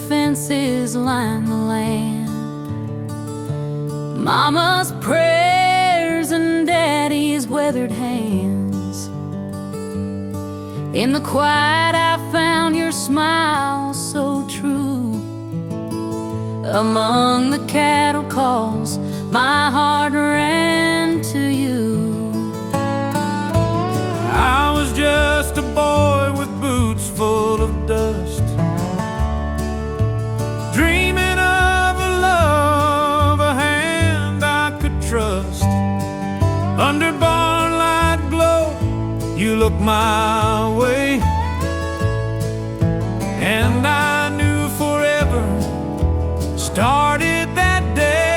fences line the land. Mama's prayers and Daddy's weathered hands. In the quiet I found your smile so true. Among the cattle calls my heart ran to you. I was just a boy with boots full of dust, dreaming of a love, a hand I could trust. Under barnlight glow, you looked my way, and I knew forever started that day.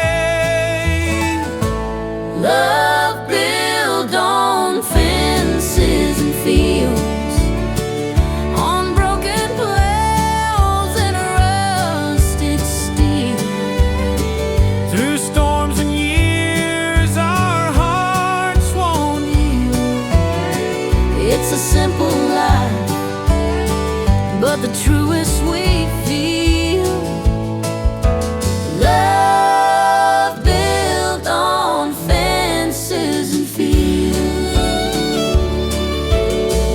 Love built on fences and fields, on broken plows and rusted steel. Through storms and years our hearts won't yield. It's a simple life, but the truest we feel. Love built on fences and fields.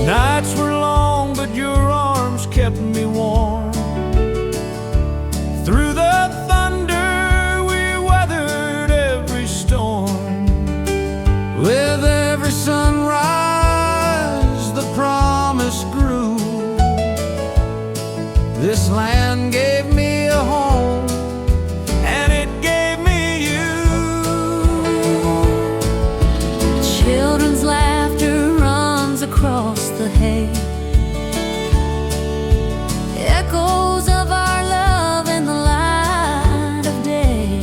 Nights were long, but your arms kept me warm. Through the thunder we weathered every storm. With every sunrise the promise grew. This land gave me a home, and it gave me you. Children's laughter runs across the hay, echoes of our love in the light of day.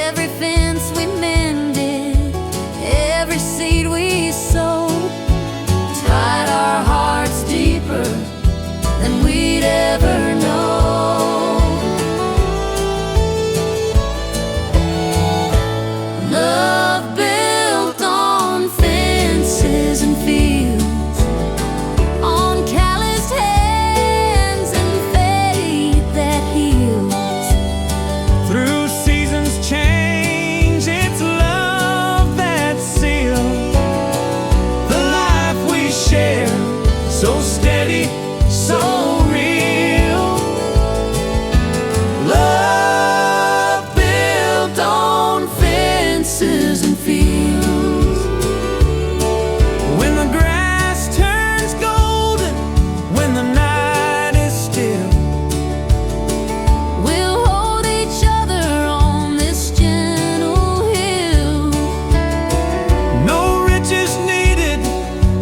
Every fence we mended, every seed we sowed, tied our hearts deeper than we'd ever know. Love built on fences and fields, on calloused hands and faith that heals. Through seasons change, it's love that seals the life we share, so steady, so real. Love built on fences and fields. When the grass turns golden, when the night is still, We'll hold each other on this gentle hill. no riches needed,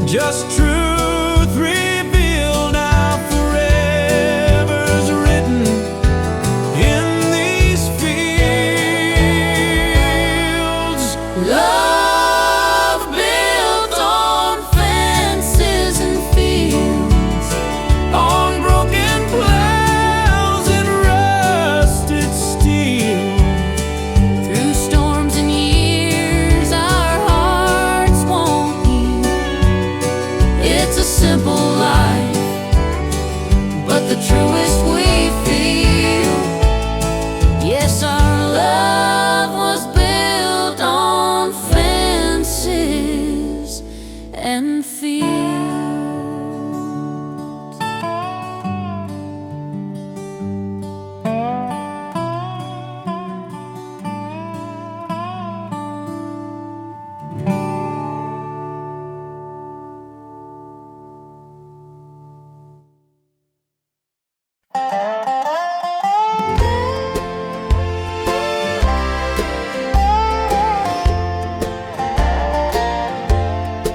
just truth revealed. Now forever's written in these fields. Love built on fences and fields, on broken plows and rusted steel. Through storms and years our hearts won't yield. It's a simple life, but the truest we feel. Yes, our love was built on fences and fields.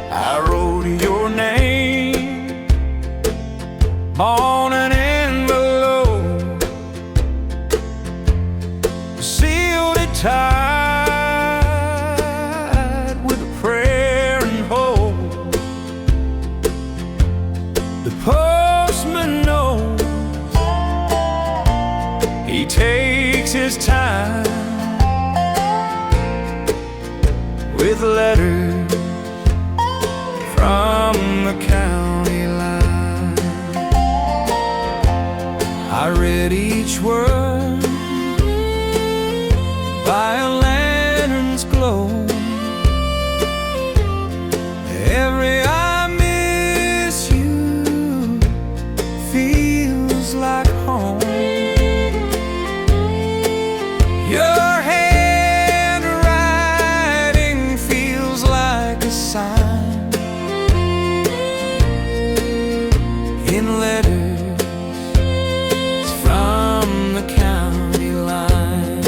I wrote your name on an envelope, sealed it tight with a prayer and hope. The postman knows, he takes his time with letters from the county line. I read each word by a lantern's glow. Every I miss you feels like home. Your handwriting feels like a sign in letters from the county line.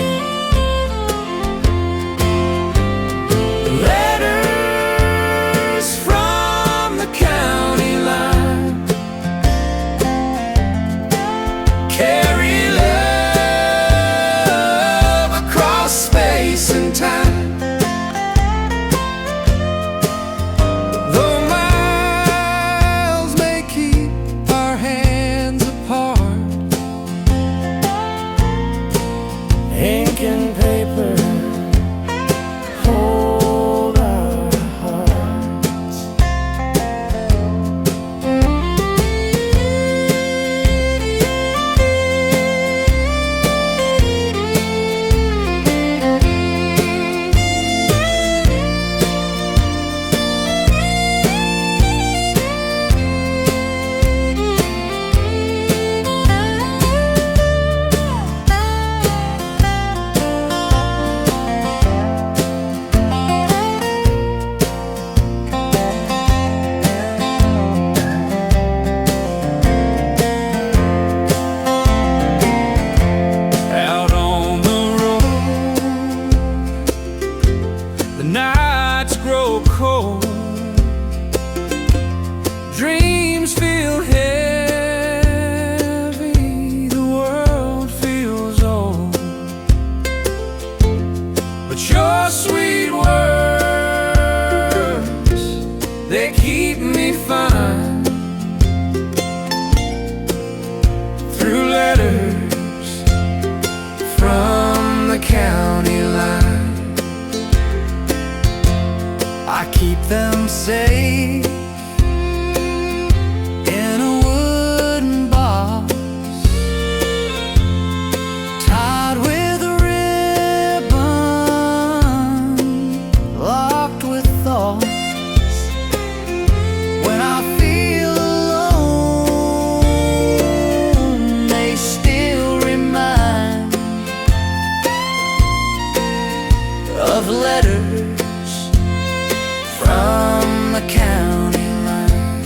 Letters from the county line carry love across space and time. Though miles may keep our hands apart, ink and paper hold our hearts. Out on the road, the nights grow cold, dreams feel heavy, the world feels old. But your sweet words, they keep me fine. Through letters from the county line, I keep them safe in a wooden box, tied with a ribbon, locked with thoughts. When I feel alone, they still remind of letters from the county line.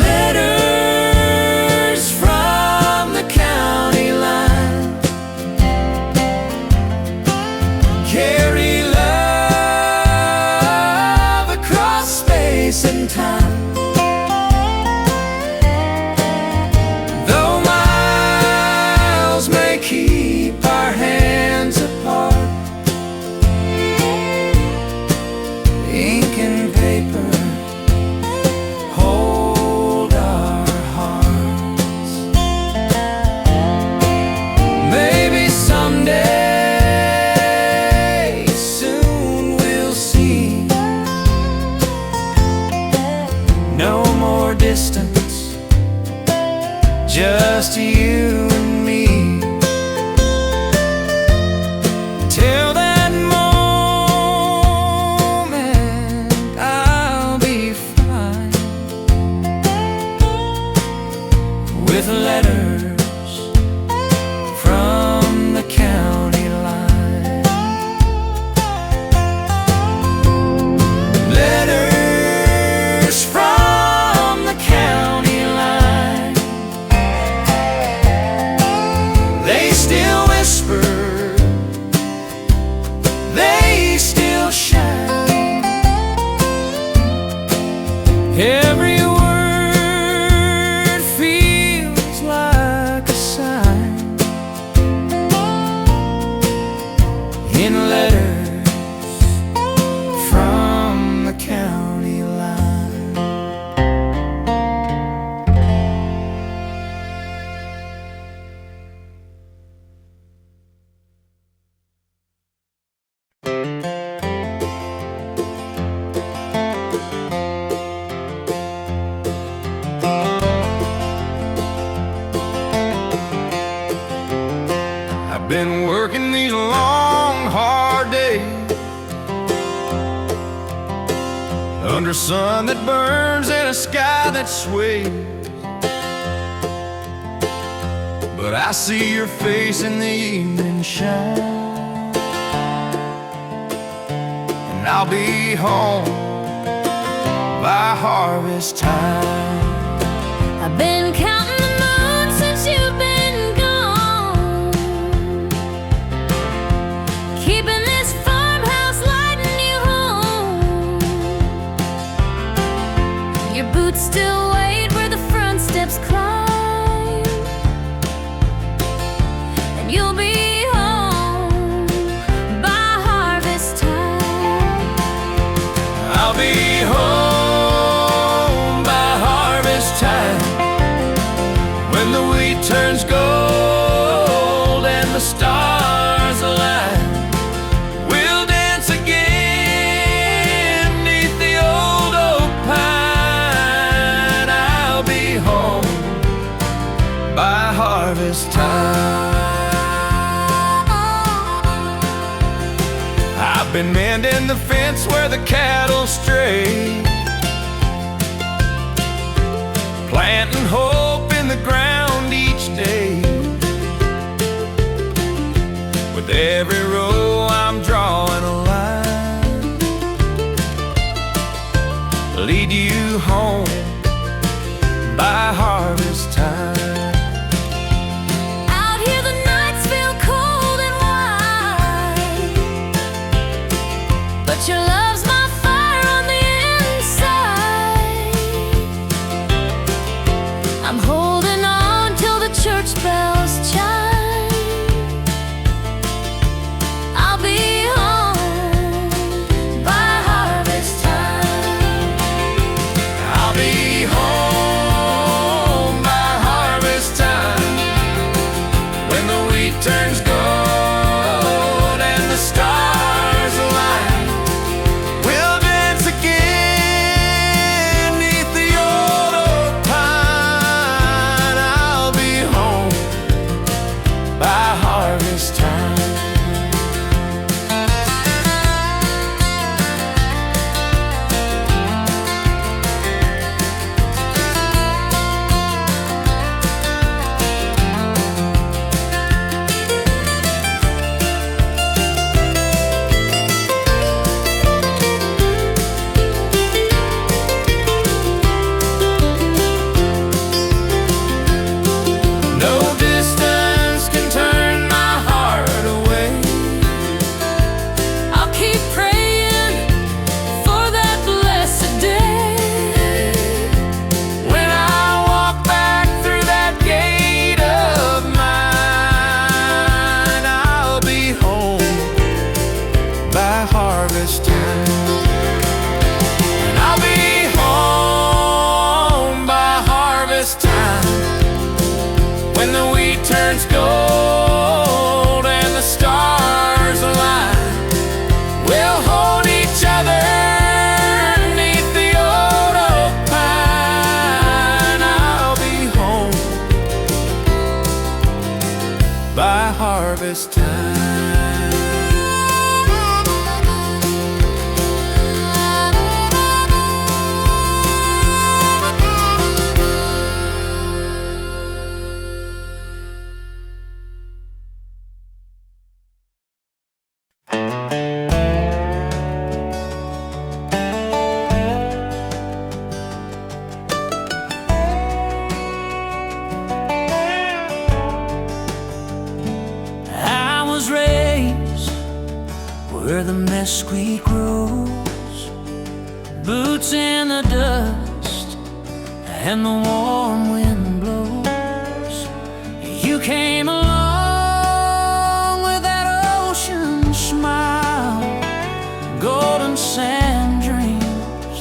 Letters from the county line carry love across space and time. Though miles may keep our hands apart, ink and paper hold our hearts. Maybe someday, soon we'll see. No more distance, just you and me. Till that moment, I'll be fine with letters from the county line. Letters from the county line, they still whisper, they still shine. Every word feels like under a sun that burns and a sky that sways. But I see your face in the evening shine, and I'll be home by harvest time. I've been counting the moon since you've been gone, keeping this farmhouse lighting you home. Your boots still wait where the front steps climb, and you'll be home by harvest time. I'll be home by harvest time, when the wheat turns gold and the stars align. We'll dance again 'neath the old oak pine. I'll be home by harvest time. I've been mending the fence where the cattle stray, planting hope in the ground each day. With every row I'm drawing a line, lead you home by harvest time. Out here the nights feel cold and wide, but your love's my fire on the inside. I'm holding on till the church bells chime. I'll be home by harvest time. I'll be home by harvest time, when the wheat turns gold and the stars align. We'll dance again 'neath the old oak pine. I'll be home by harvest time. No distance can turn my heart away. I'll keep praying for that blessed day, When I walk back through that gate of mine, I'll be home by harvest time. And I'll be home by harvest time, when the wheat turns gold and the stars align. We'll hold each other 'neath the old oak pine. I'll be home by harvest time. I was raised where the mesquite grows, boots in the dust and the warm wind blows. You came along with that ocean smile, golden sand dreams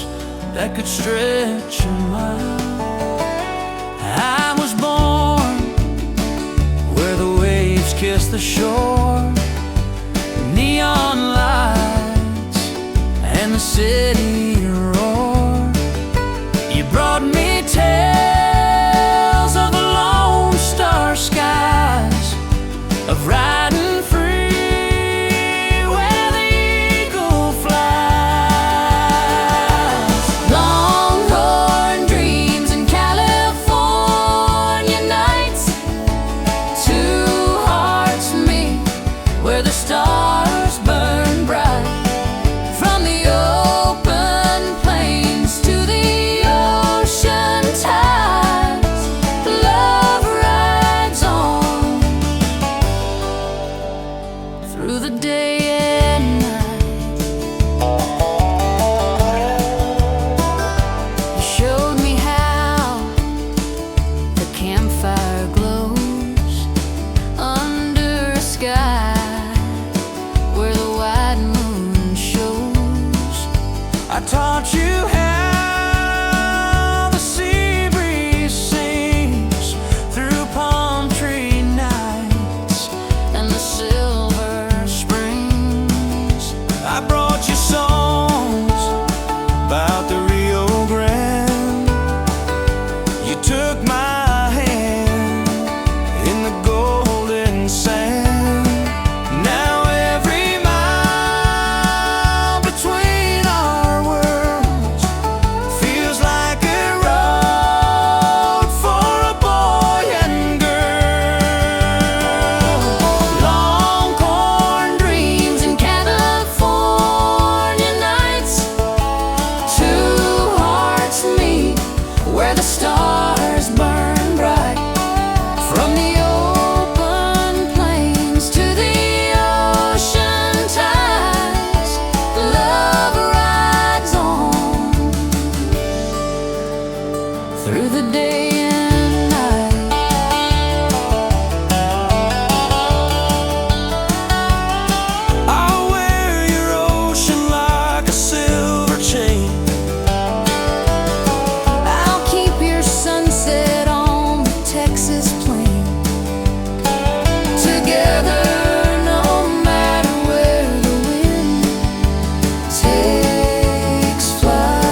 that could stretch a mile. I was born where the waves kiss the shore, neon lights and the city roared. You brought me tales of the Lone Star skies, of riding free where the eagle flies. through the day and night. I'll wear your ocean like a silver chain. I'll keep your sunset on the Texas plain. Together, no matter where the wind takes flight.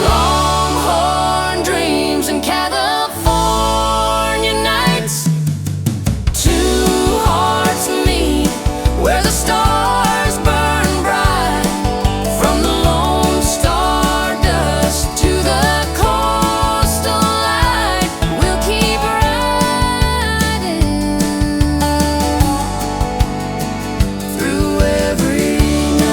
Longhorn dreams and California nights. Two hearts meet where the stars burn bright. From the Lone Star dust to the coastal light, we'll keep riding through every night.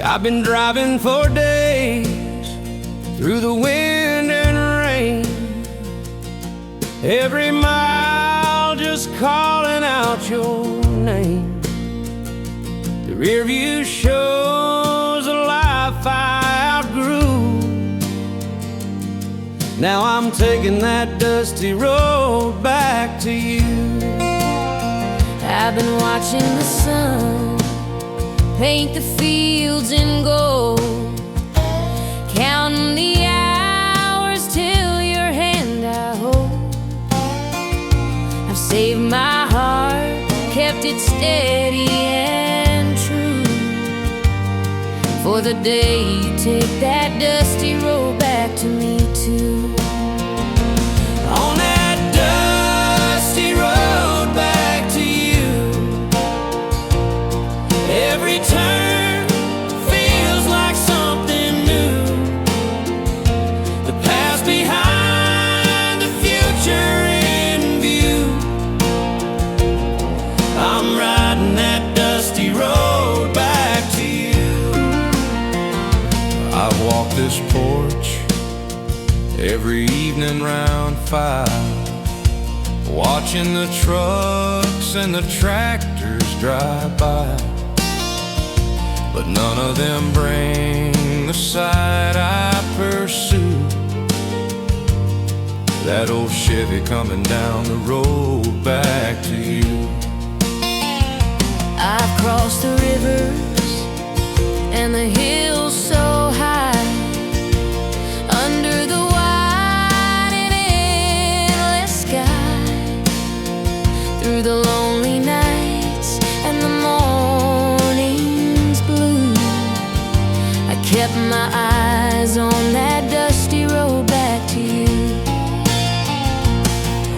I've been driving for days through the wind and rain, every mile just calling out your name. The rear view shows a life I outgrew. Now I'm taking that dusty road back to you. I've been watching the sun paint the fields in gold, counting the hours till your hand I hold. I've saved my heart, kept it steady and true, for the day you take that dusty road back to me too. On that dusty road back to you, every turn feels like something new. The past behind, the future in view. I'm riding that dusty road back to you. I walk this porch every evening round 5, watching the trucks and the tractors drive by. But none of them bring the sight I pursue. That old Chevy coming down the road back to you. I've crossed the rivers and the hills so high, under the wide and endless sky, through the lonely nights and the morning's blue. I kept my eyes on that dusty road back to you.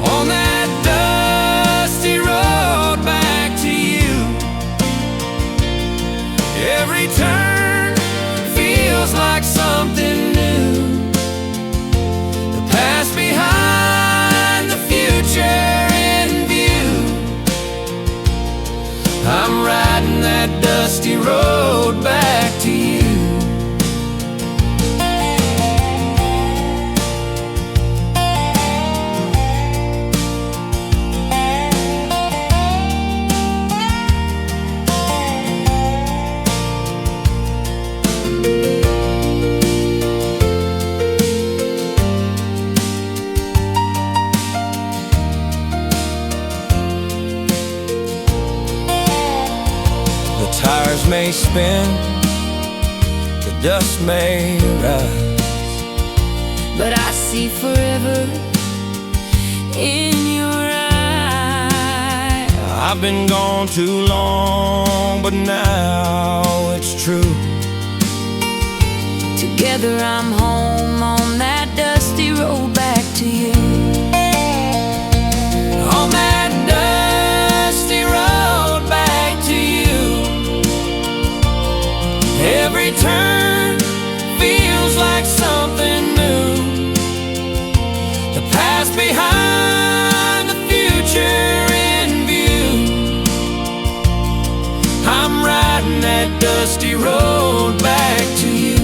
On that dusty road back to you, every turn feels like something new. The past behind, the future in view. I'm riding that dusty road back to you. The tires may spin, the dust may rise, But I see forever in your eyes. I've been gone too long, but now it's true. Together I'm home on that dusty road back to you. On that dusty road back to you, every turn feels like something new. The past behind, the future in view. I'm riding that dusty road back to you.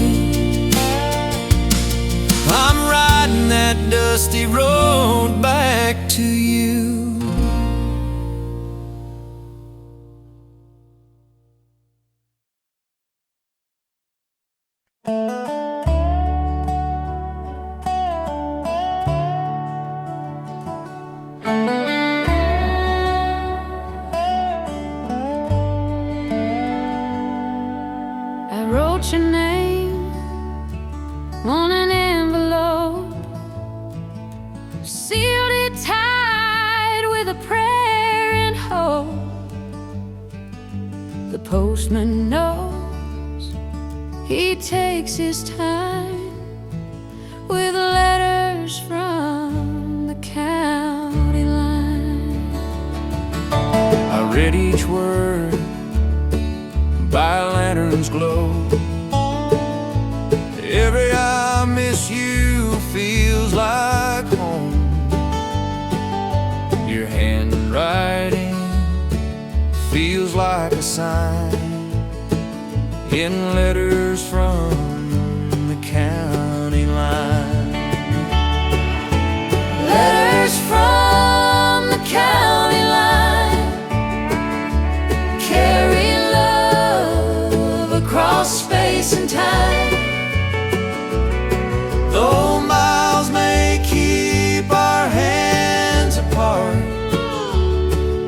I'm riding that dusty road back to you. I wrote your name on an envelope, sealed it tight with a prayer and hope. The postman knows he takes his time with letters from the county line. I read each word by a lantern's glow. Every I miss you feels like home. Your handwriting feels like a sign in letters from the county line. Letters from the county line carry love across space and time. Though miles may keep our hands apart,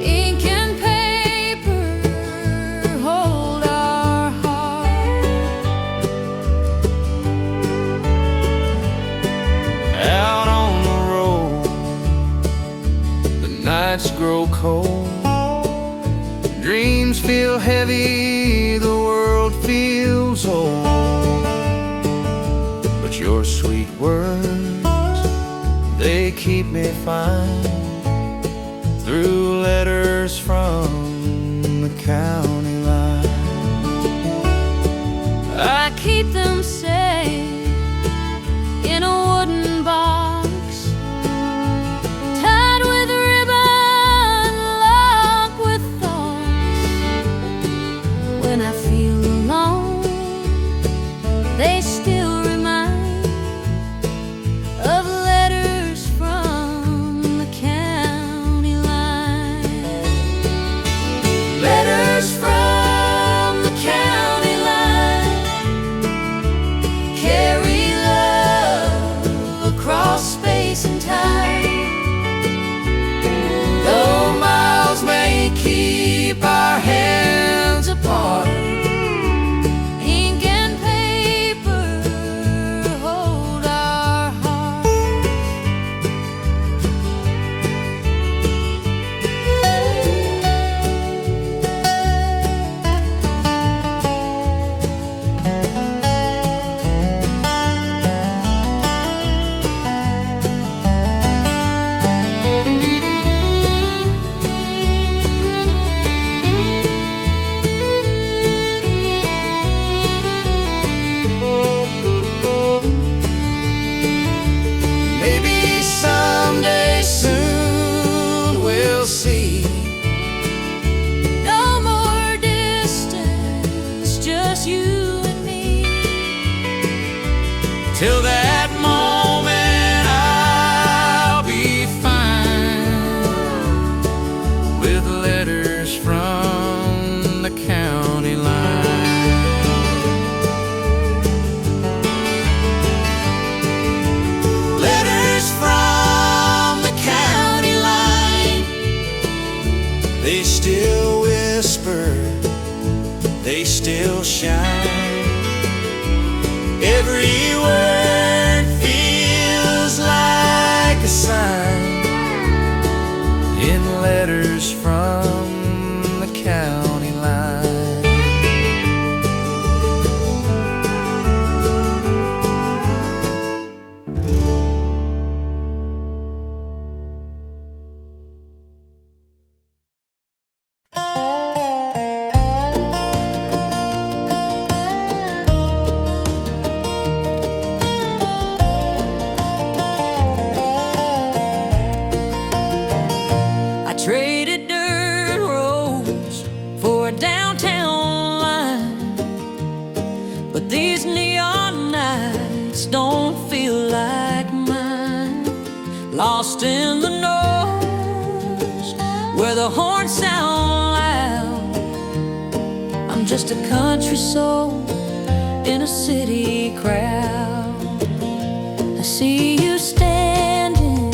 Ink and paper hold our heart. out on the road, the nights grow cold. Dreams feel heavy, the world feels old. But your sweet words, they keep me fine through letters from the county line. I keep them safe in a wooden box, tied with ribbon, locked with thoughts. When I feel alone, they still remind of letters from the county line. Letters from the county line carry love across space and time. Though miles may keep our hands apart, Ink and paper hold our hearts. maybe someday soon we'll see. No more distance, just you and me. Till that moment I'll be fine with letters from the county line. Letters from the county line, they still whisper, they still shine. Every word feels like a sign in letters from the county line. but these neon nights don't feel like mine. Lost in the noise where the horns sound loud. I'm just a country soul in a city crowd. I see you standing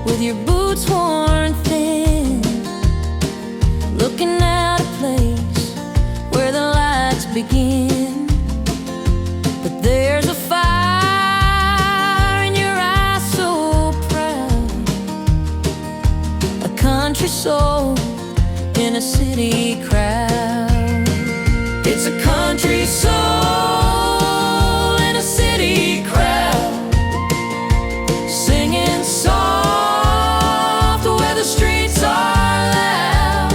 with your boots worn thin, looking at a place where the lights begin. But there's a fire in your eyes so proud. A country soul in a city crowd. It's a country soul in a city crowd, singing soft where the streets are loud,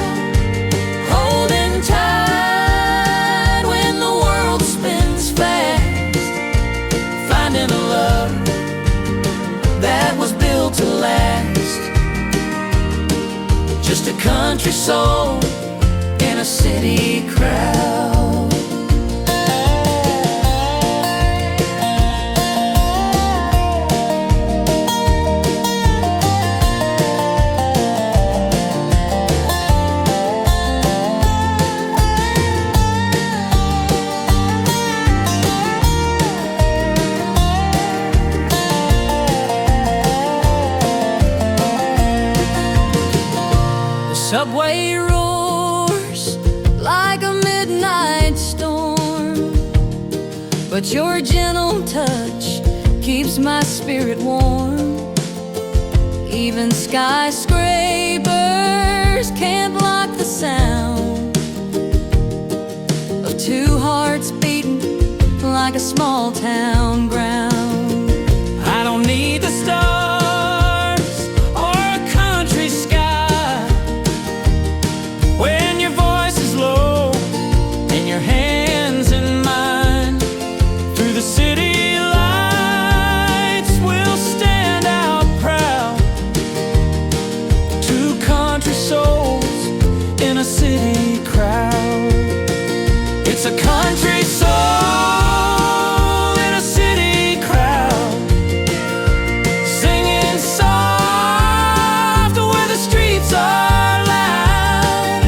holding tight when the world spins fast, finding a love that was built to last. Just a country soul in a city crowd. Subway roars like a midnight storm, but your gentle touch keeps my spirit warm. Even skyscrapers can't block the sound of two hearts beating like a small town ground. I don't need the stars or a country sky when your voice is low and your hands in mine. Through the city lights we'll stand out proud. Two country souls in a city crowd. It's a country soul in a city crowd, singing soft where the streets are loud,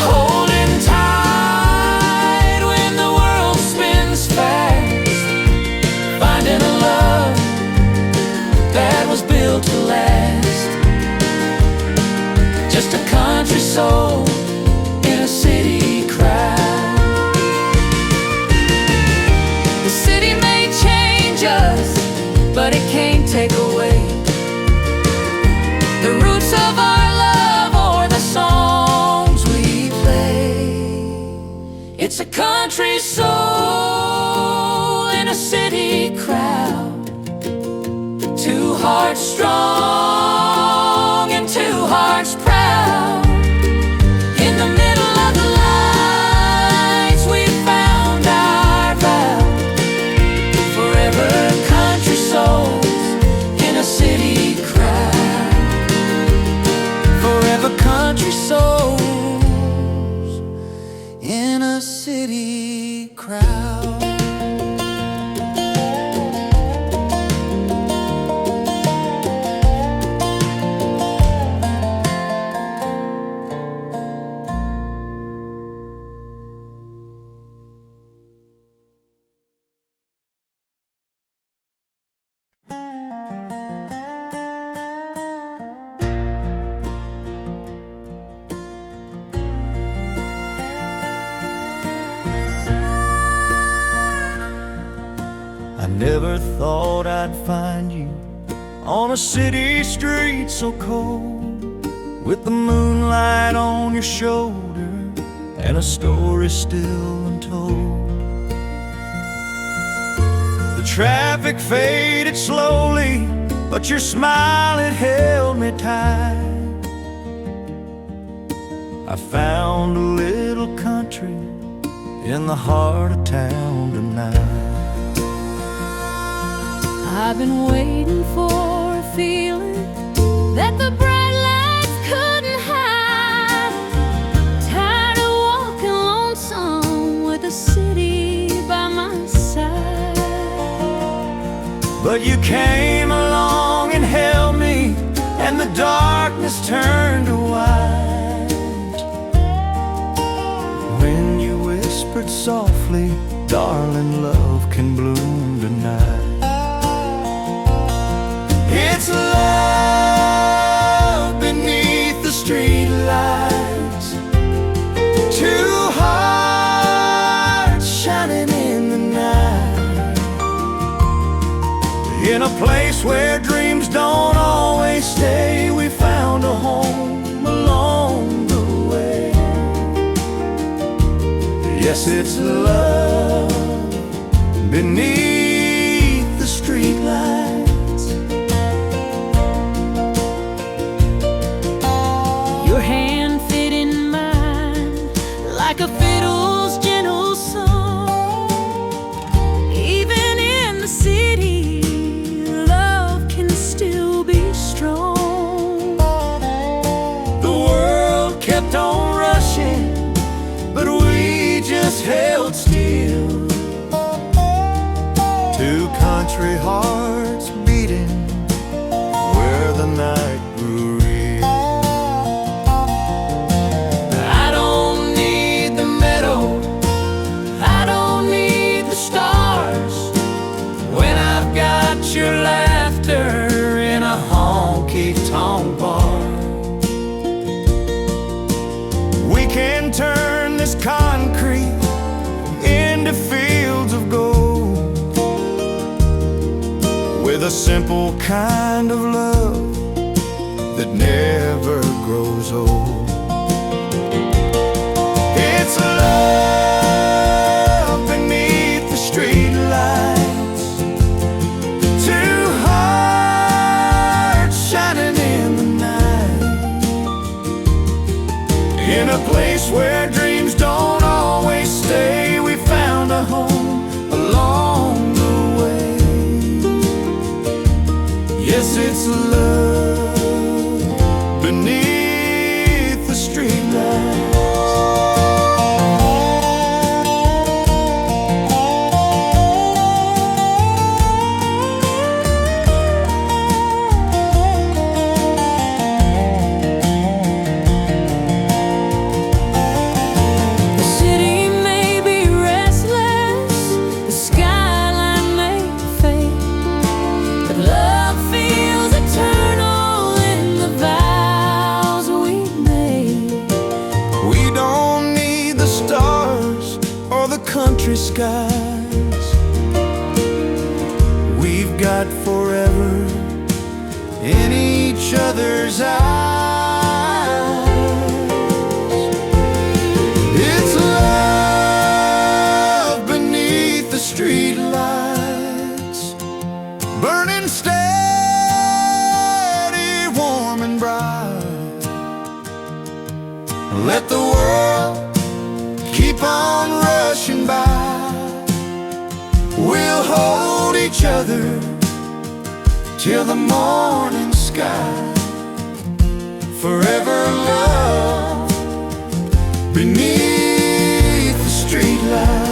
holding tight when the world spins fast, finding a love that was built to last. Just a country soul in a city crowd. The city may change us, but it can't take away the roots of our love or the songs we play. It's a country soul in a city crowd, two hearts strong and two hearts proud. In the middle of the lights we found our vow, forever country souls in a city crowd. Forever country souls in a city crowd. I never thought I'd find you on a city street so cold, with the moonlight on your shoulder and a story still untold. The traffic faded slowly, but your smile, it held me tight. I found a little country in the heart of town tonight. I've been waiting for a feeling that the bright lights couldn't hide. Tired of walking lonesome with the city by my But you came along and held me, and the darkness turned to white. When you whispered softly, darling, love can bloom tonight. It's love beneath the street lights, two hearts shining in the night. In a place where dreams don't always stay, we found a home along the way. Yes, it's love beneath the street lights. Your hand fit in mine like a fiddle's gentle song. Even in the city, love can still be strong. The world kept on rushing, but we just held still. Two country hearts beating where the night grew real. I don't need the meadow, I don't need the stars, when I've got your laughter in a honky-tonk bar. We can turn this concrete into fields of gold, with a simple kind of love that never grows old. It's love beneath the street lights, two hearts shining in the night. In a place where dreams don't always stay, we found a home along the way. Yes, it's love beneath the street lights. The city may be restless, the skyline may fade, but love feels eternal in the vows we made. We don't need the stars or the country skies, we've got forever in each other's eyes. It's love beneath the street lights, burning steady, warm and bright. Let the world keep on rushing by, we'll hold each other till the morning sky. Forever love beneath the street lights.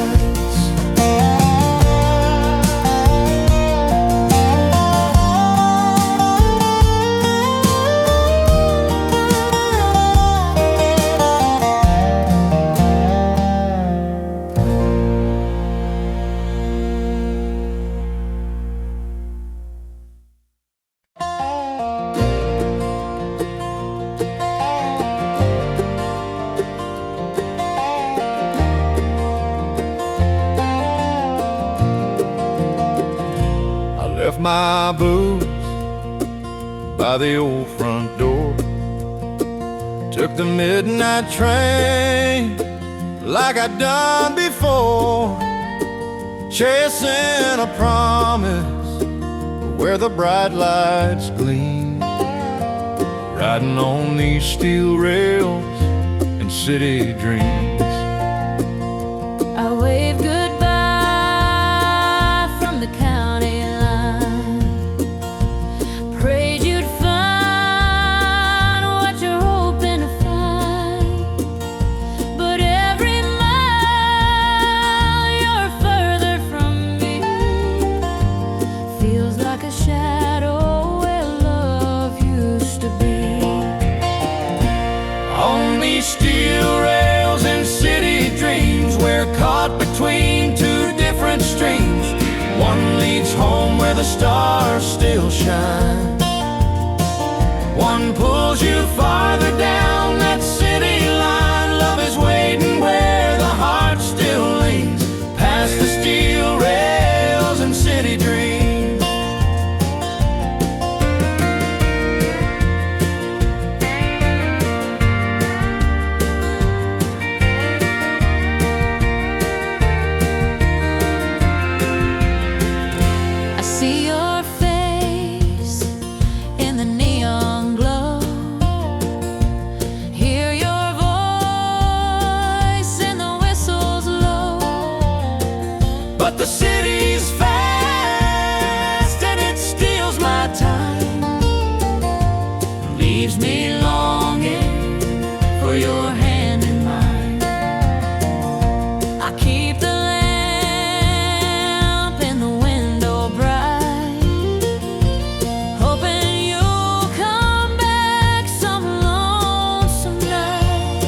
Left my boots by the old front door, took the midnight train like I'd done before, chasing a promise where the bright lights gleam, riding on these steel rails and city dreams. I waved goodbye from the county line, prayed you'd find what you're hoping to find, but every mile you're further from me feels like One leads home where the stars still shine. One pulls you farther down that city line. Love is waiting where the heart still leans, past the steel rails and city dreams. I see your face in the neon glow, hear your voice in the whistles low. But the city's fast and it steals my time, Leaves me longing for your hand in mine. I keep the lamp in the window bright, hoping you'll come back some lonesome night.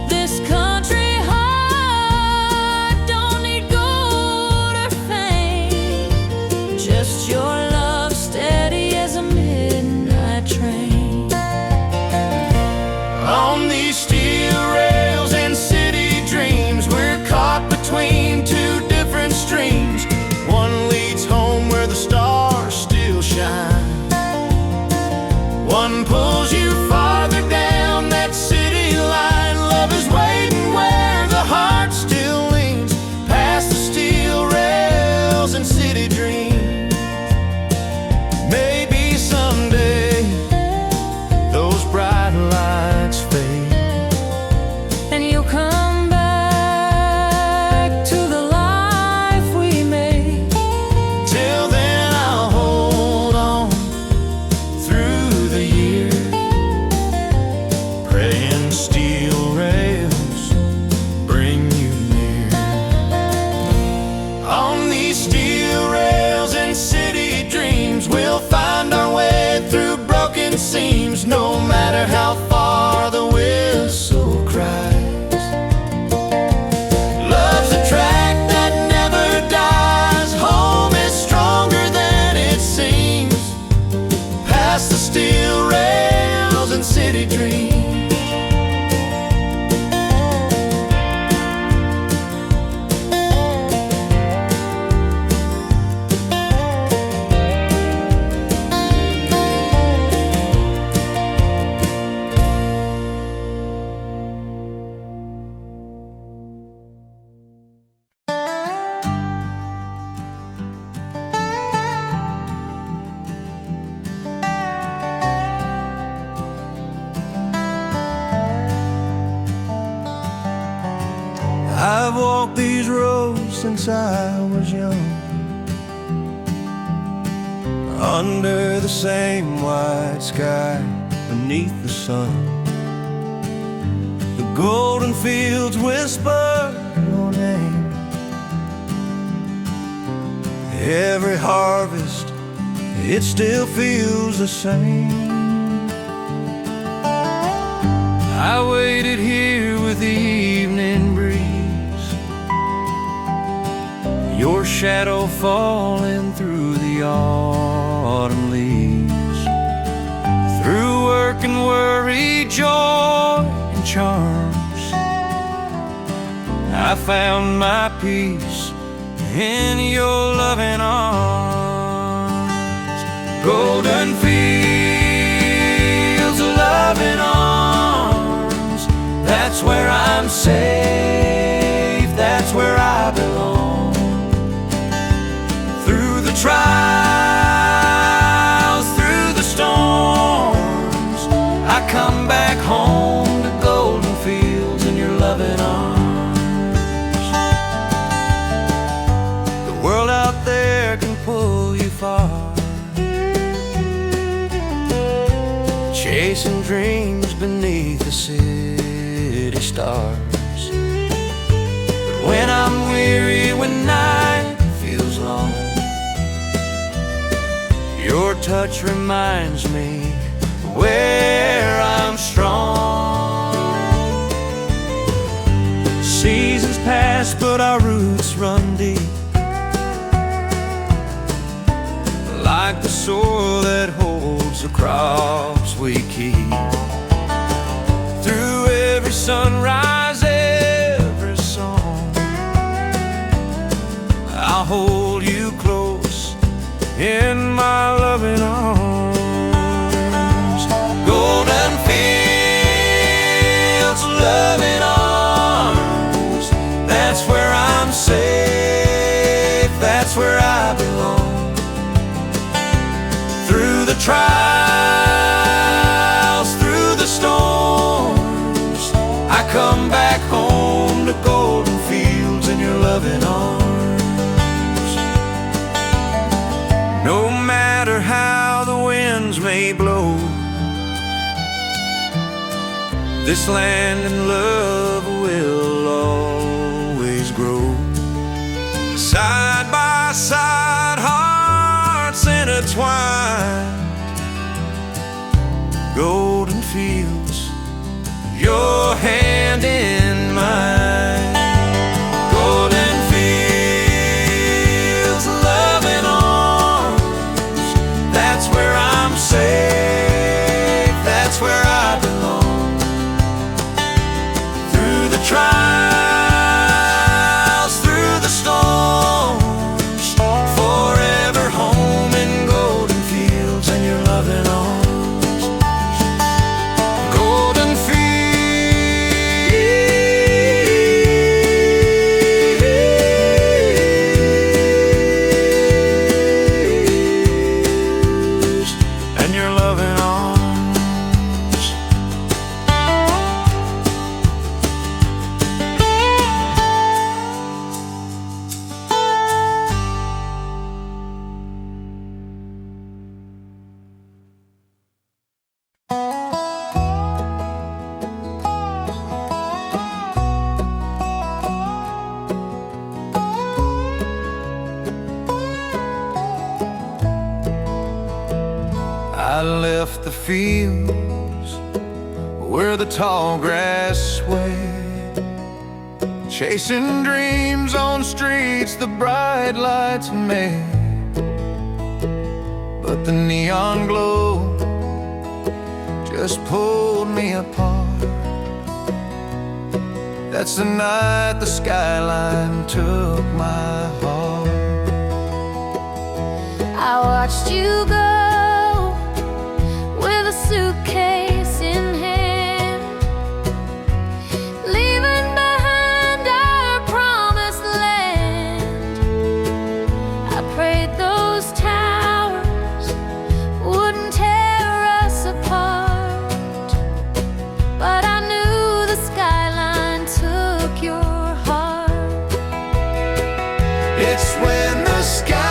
This country heart don't need gold or fame, just your love steady as a midnight train. on these steel rails and city dreams. We're caught between two different streams. One leads home where the stars still shine. One pulls you farther down that city line. Love is waiting where the heart still leans, past the steel rails and city dreams. Maybe someday those bright lights fade, And you'll come back to the life we made. till then I'll hold on through the year, praying steel rails bring you near. On these steel rails and city dreams, we'll find our way through broken seams, no matter how far the whistle cries. Love's a track that never dies. Home is stronger than it seems, past the steel rails and city dreams. I've walked these roads since I was young, under the same white sky, beneath the sun. The golden fields whisper your name. Every harvest, it still feels the same. I waited here with the evening breeze, your shadow falling through the autumn leaves. Through work and worry, joy and charms, I found my peace in your loving arms. Golden fields, loving arms, that's where I'm safe, that's where I belong. Through the trials, through the storms, I come back home to golden fields in your loving arms. The world out there can pull you far, chasing dreams beneath the city stars. But when I'm weary, when night feels long, your touch reminds me where I'm strong. Seasons pass, but our roots run deep. like the soil that holds the crops we keep. Through every sunrise, every song, I'll hold you close in my loving arms. Golden fields, loving arms, that's where I'm safe, that's where I belong. Through the trials, through the storms, I come back home to golden fields in your loving arms. No matter how the winds may blow, this land and love will always grow. Side by side, hearts intertwined, golden fields, your hand in mine. Golden fields, loving arms, that's where I'm safe, that's where I belong. Through the trials, through the storms, forever home in golden fields and your loving arms. I left the fields where the tall grass swayed, chasing dreams on streets the bright lights made. But the neon glow just pulled me apart. That's the night the skyline took my heart. I watched you go with a suitcase in hand, leaving behind our promised land. I prayed those towers wouldn't tear us apart, but I knew the skyline took your heart. It's when the skyline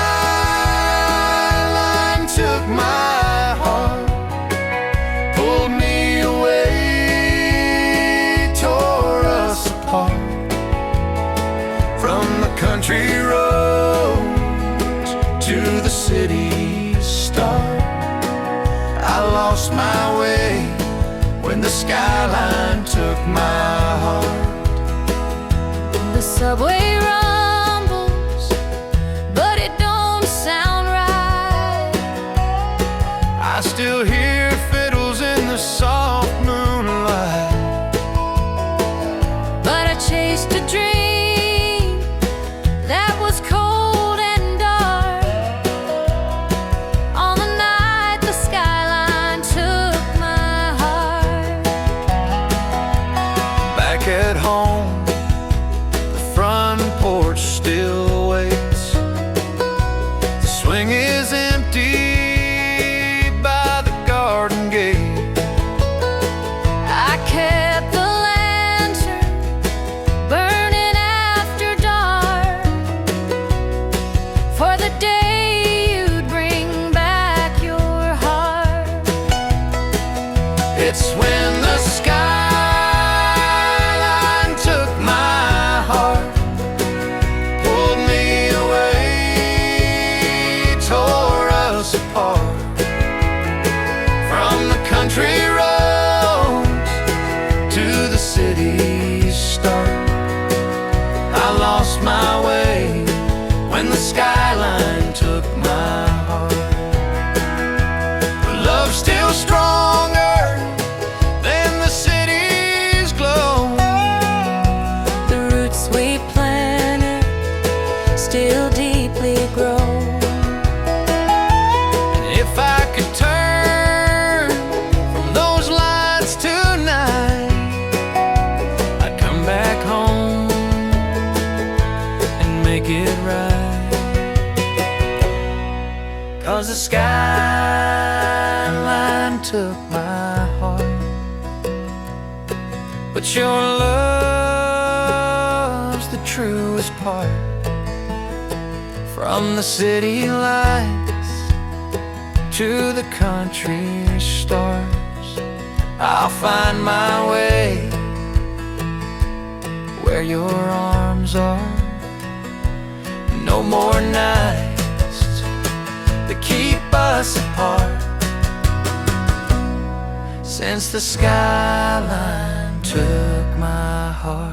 took my heart, pulled me away, tore us apart. From the country roads to the city start, I lost my way when the skyline took my heart. The subway rumbles, but it don't sound right. I still hear fiddles in the soft moonlight. But I chased a dream that was cold and dark on the night the skyline took my heart. Back at home, the front porch still waits. The swing is empty by the garden gate. I kept the lantern burning after dark for the day you'd bring back your heart. It's when the skyline took my heart, pulled me away, tore us apart. From the country roads to the city start, I lost my way when the skyline took my heart. 'cause the skyline took my heart. But your love's the truest part. From the city lights to the country stars, I'll find my way where your arms are. No more nights that keep us apart, since the skyline took my heart.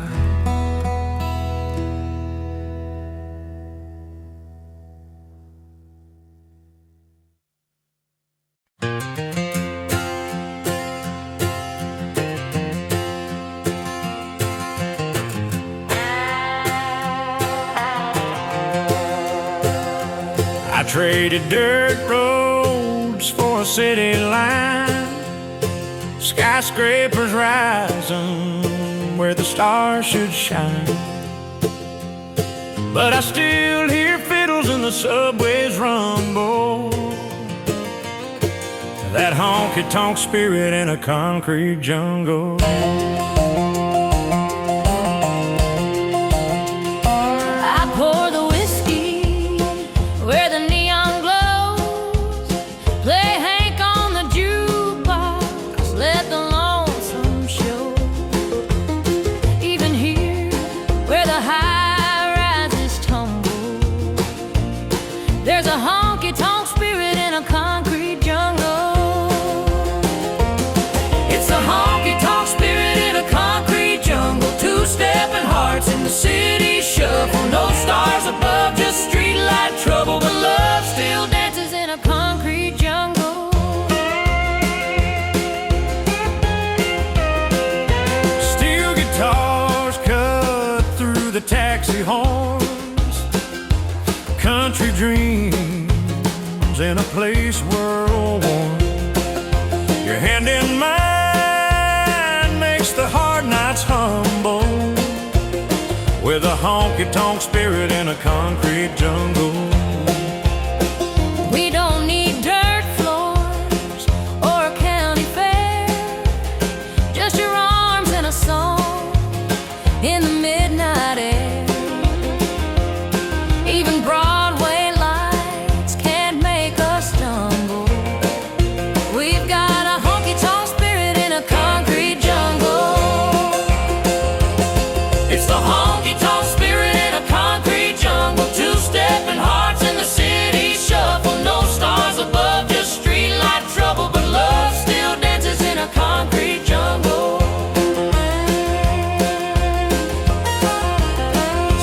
I traded dirt roads for a city line, skyscrapers rising where the stars should shine. But I still hear fiddles in the subway's rumble, that honky-tonk spirit in a concrete jungle. I pour the whiskey where the neon glows, play Hank on the jukebox, let the lonesome show. Even here where the high rises tumble, there's a honky-tonk spirit in a concrete jungle. It's a honky-tonk spirit in a concrete jungle, two-stepping hearts in the city shuffle. No stars above, just streetlight trouble, but love still dances in a concrete jungle. Steel guitars cut through the taxi horns, country dreams in a place world-worn. Your hand in mine makes the hard nights humble, with a honky-tonk spirit in a concrete jungle. We don't need dirt floors or a county fair, just your arms and a song in the midnight air. Even Broadway lights can't make us stumble. We've got a honky-tonk spirit in a concrete jungle. It's the honky-tonk spirit in a concrete jungle, two-stepping hearts in the city shuffle. No stars above, just streetlight trouble, but love still dances in a concrete jungle.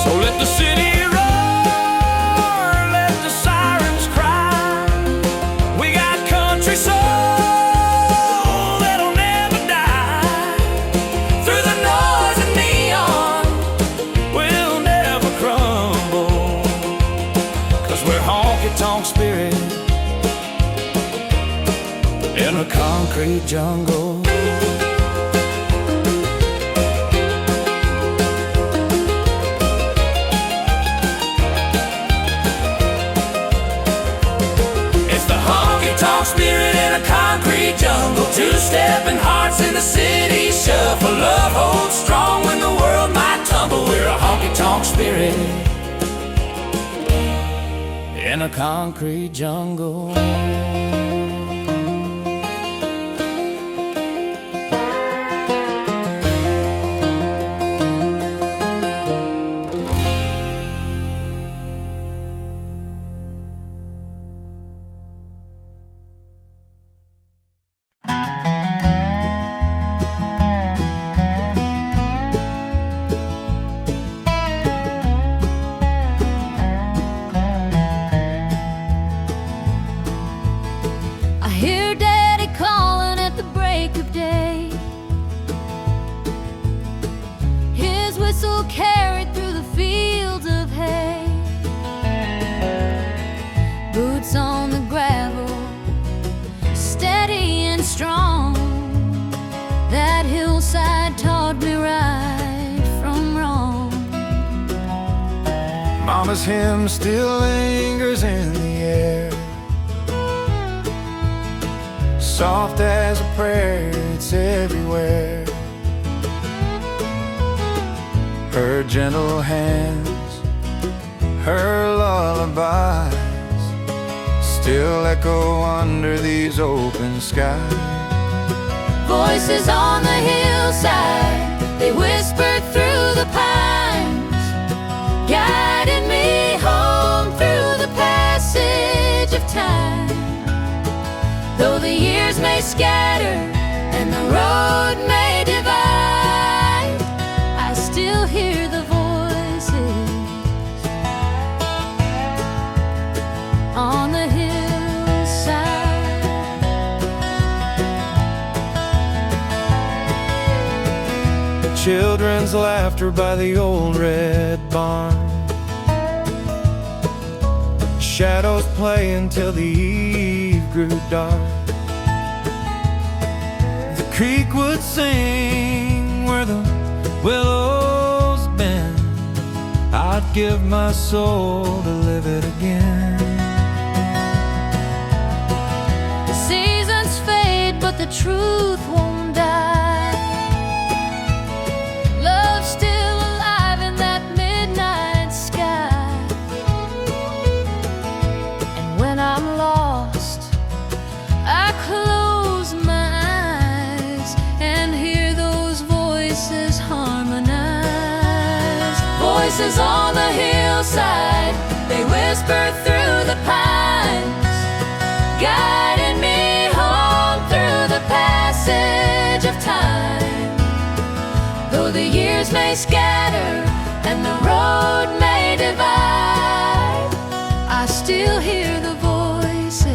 So let the city roar, let the sirens cry. We got country soul that'll never die. Through the noise and neon, we'll never crumble, 'cause we're honky-tonk spirit in a concrete jungle. It's the honky-tonk spirit in a concrete jungle, two-stepping hearts in the city shuffle. Love holds strong when the world might tumble. We're a honky-tonk spirit in a concrete jungle. I hear Daddy calling at the break of day, his whistle carried through the fields of hay. Boots on the gravel, steady and strong, that hillside taught me right from wrong. Mama's hymn still lingers in the air, soft as a prayer, it's everywhere. Her gentle hands, her lullabies still echo under these open skies. Voices on the hillside, they whisper through the pines, guiding me home through the passage of time. Though the years may scatter and the road may divide, I still hear the voices on the hillside. Children's laughter by the old red barn, shadows play until the eve grew dark. The creek would sing where the willows bend. I'd give my soul to live it again. The seasons fade, but the truth won't die. Love's still alive in that midnight sky. And when I'm lost, I close my eyes and hear those voices harmonize. Voices on the hillside, they whisper through the pines, guiding me home through the passage of time. Though the years may scatter and the road may divide, I still hear the voices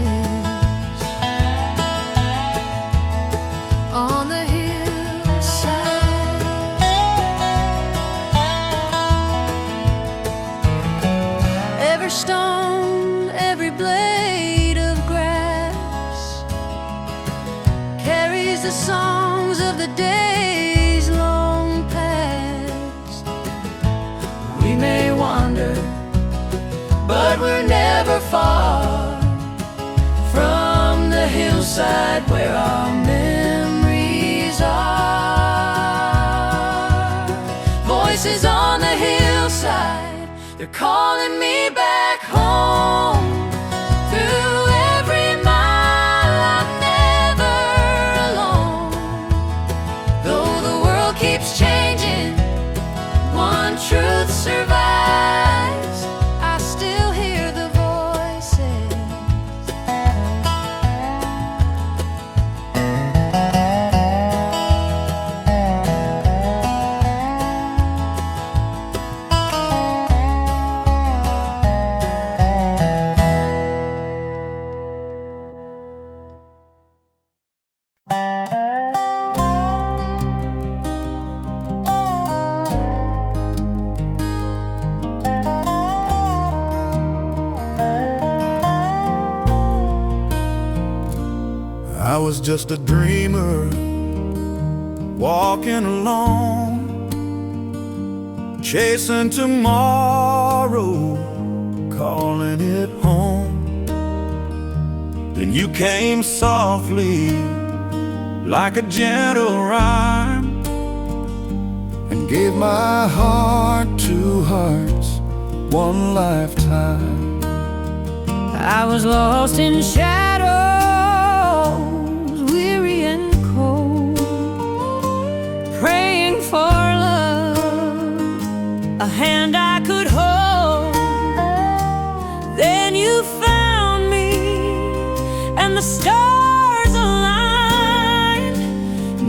on the hillside. Every stone, every blade of grass carries the songs of the days long past. We may wander, but we're never far from the hillside where our memories are. Voices on the hillside, they're calling me back home. Through every mile I'm never alone. Though the world keeps changing, one truth survives. I still hear the voices I was just a dreamer, walking alone, chasing tomorrow, calling it home. Then you came softly, like a gentle rhyme, and gave my heart two hearts, one lifetime. I was lost in shadows, weary and cold, praying for love, a hand I could hold. Then you found me, and the stars aligned.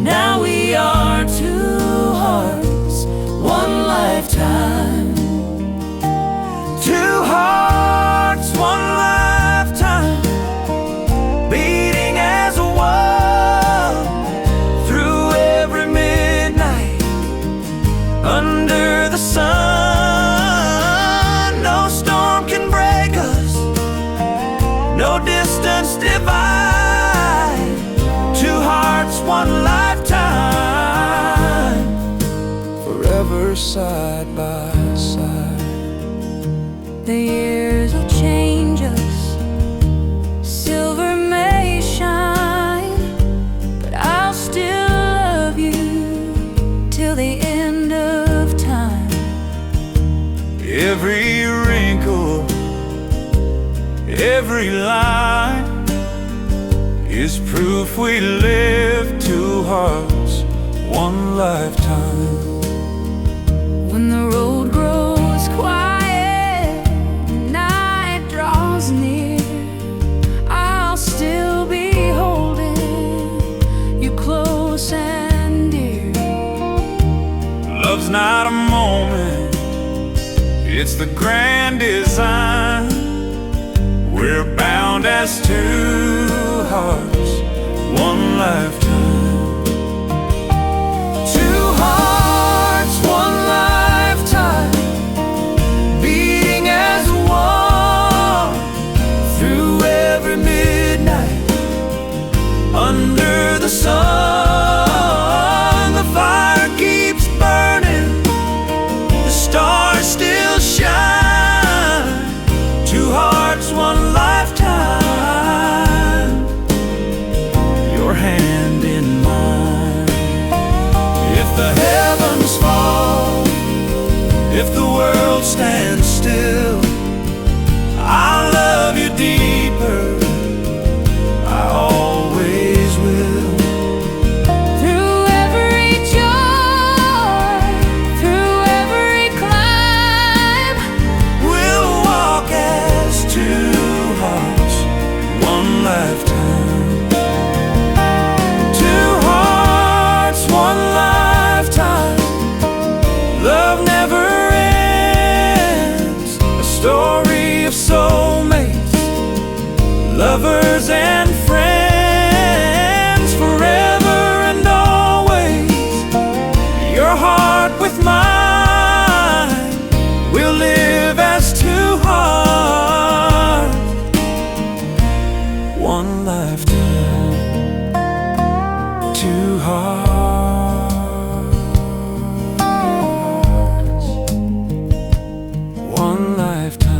Now we are two hearts, one lifetime. Two hearts, one lifetime, beating as one through every midnight under the sun. No storm can break us, no distance divide. Two hearts, one lifetime, forever side by side. The years will change us, silver may shine, Every line is proof we live two hearts, one lifetime. When the road grows quiet, the night draws near, I'll still be holding you close and dear. Love's not a moment, it's the grand design. We're bound as two hearts, one lifetime. Two hearts, one lifetime, beating as one through every midnight. Under the sun, the fire keeps burning, the stars still shine. Two hearts, one lifetime, your hand in mine. If the heavens fall, if the world stands still, I'll love you deeper, I always will. Through every joy, through every climb, We'll walk as two hearts, one lifetime. Two hearts, one lifetime, love never ends. A story of soulmates, lovers and friends, forever and always. Your heart with mine, we'll live as two hearts, one lifetime. Two hearts, one lifetime.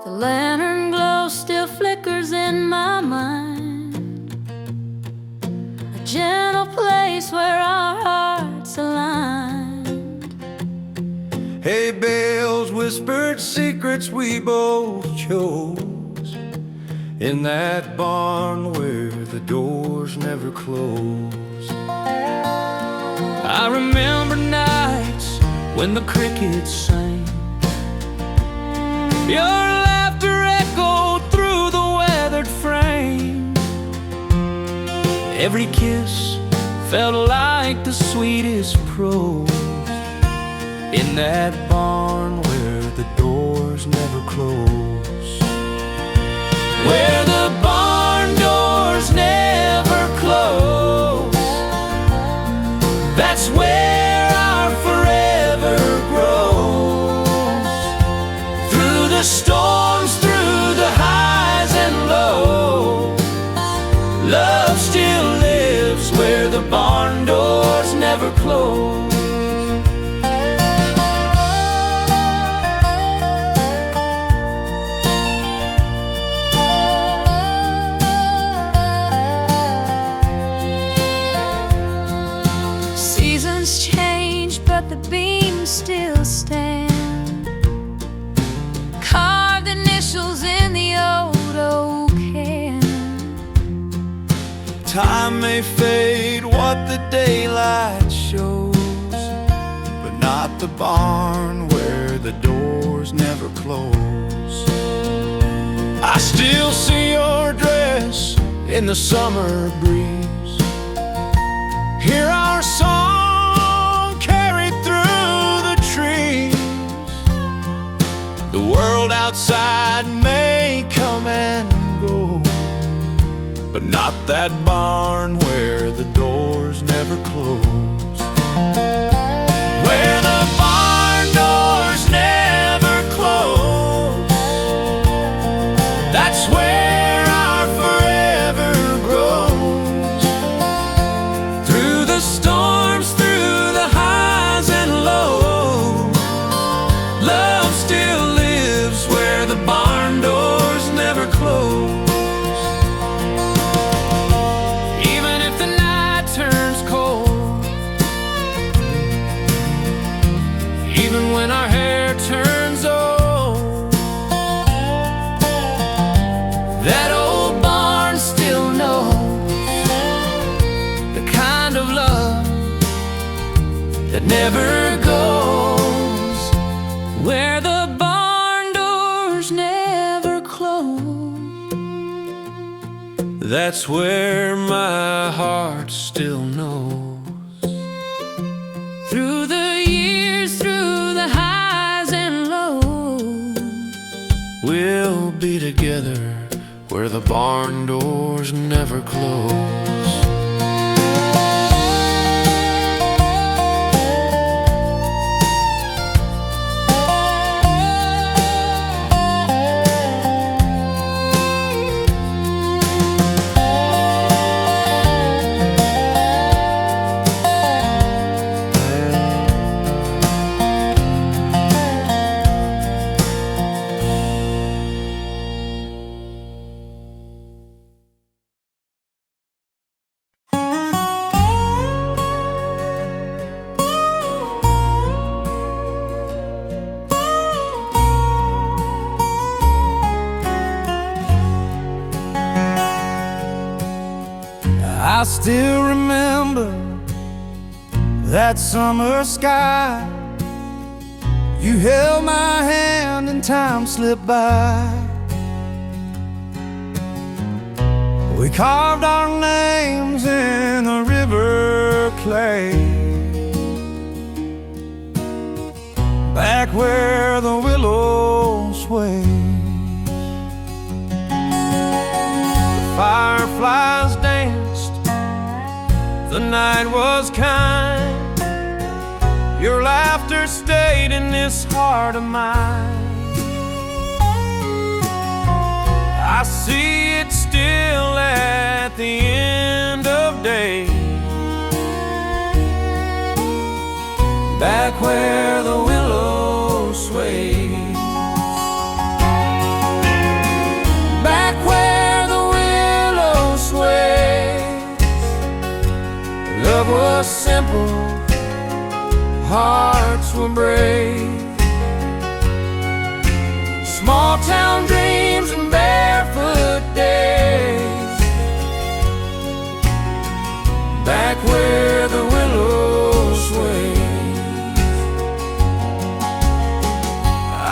the lantern glow still flickers in my mind, a gentle place where our hearts aligned. Hay bales whispered secrets we both chose, in that barn where the doors never close. I remember nights when the crickets sang, your laughter echoed through the weathered frame. Every kiss felt like the sweetest prose, in that barn where the doors never close. Where the barn doors never close, that's where our forever grows. Through the storms, through the highs and lows, love still lives where the barn doors never close. Seasons change, but the beams still stand, carved initials in the old oak hand. Time may fade what the daylight shows, but not the barn where the doors never close. I still see your dress in the summer breeze, hear our song carried through the trees. The world outside may come and go, but not that barn where the doors never close. Where the barn doors never close, that's where our forever grows. Through the storms, through the highs and lows, love still lives where the barn doors never close. Even if the night turns cold, even when our hair turns old, that old barn still knows the kind of love that never goes. Where the barn doors never close, That's where my heart still knows. through the years, through the highs and lows, We'll be together where the barn doors never close. I still remember that summer sky. You held my hand and time slipped by. We carved our names in the river clay, back where the willow sways. The fireflies danced, the night was kind. Your laughter stayed in this heart of mine. I see it still at the end of day, back where the willow sways. Back where the willow sways. Love was simple, hearts were brave. Small town dreams and barefoot days, back where the willow sways.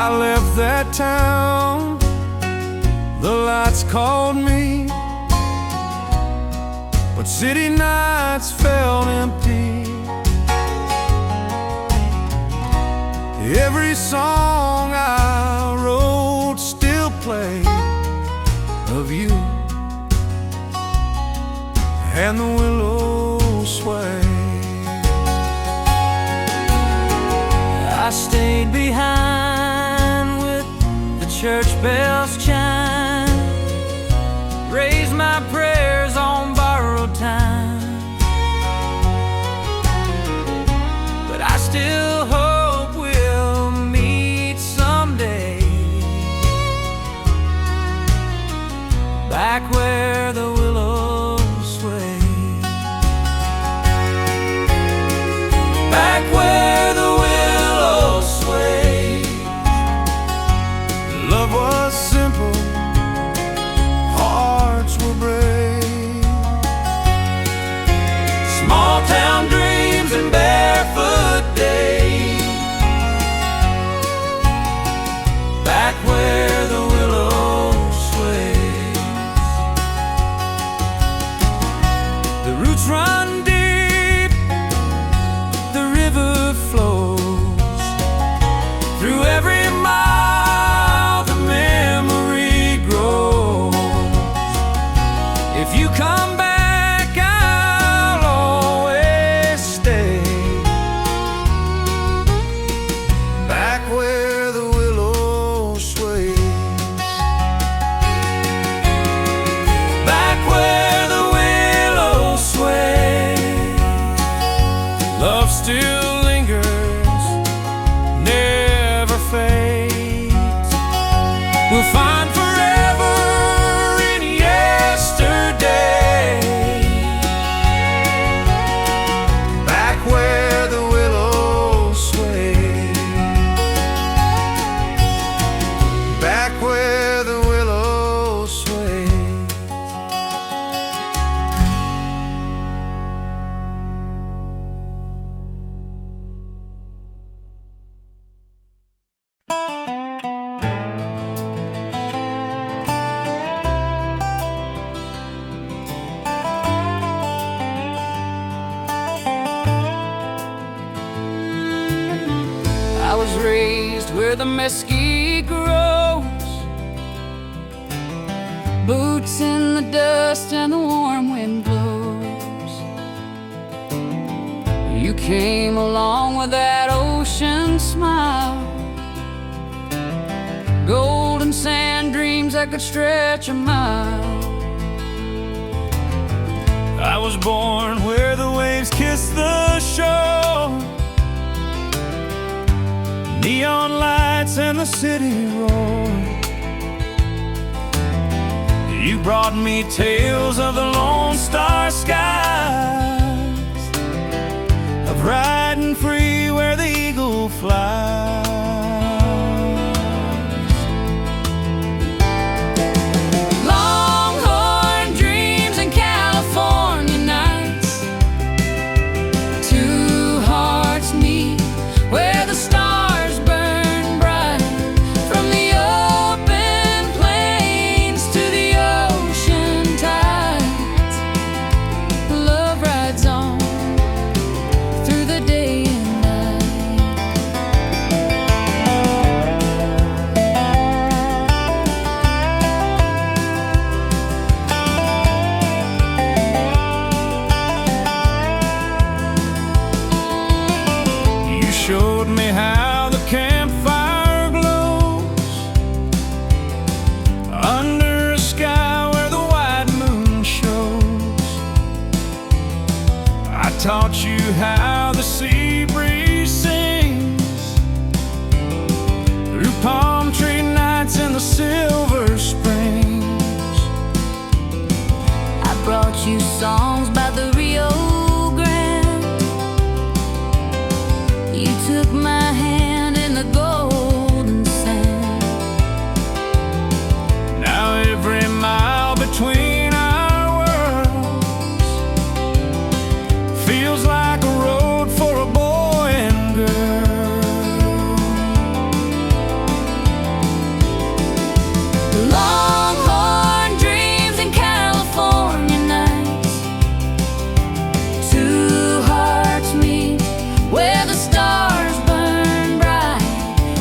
I left that town, the lights called me, but city nights felt empty. Every song I wrote still played of you and the willow sway. I stayed behind with the church bells chime, raised my prayers on borrowed time, but I still hope we'll meet someday, back where the willow sways. Back where the willow sways. Love was simple, we'll find forever in yesterday. Back where the willows sway. Back where the willows sway. I was raised where the mesquite grows, boots in the dust and the warm wind blows. You came along with that ocean smile, golden sand dreams that could stretch a mile. I was born where the waves kiss the shore, neon lights and the city roar. You brought me tales of the Lone Star skies, of riding free where the eagle flies. Longhorn dreams and California nights, two hearts meet where the stars burn bright. From the open plains to the ocean tides, love rides on through the day and night. You showed me how the campfire glows under a sky where the white moon shows. I taught you how the sea breeze sings through palm tree nights and the silver springs. I brought you songs by the Rio Grande. You took my hand in the golden sand. Now every mile between our worlds feels like a road for a boy and girl. Longhorn dreams and California nights, two hearts meet where the stars burn bright.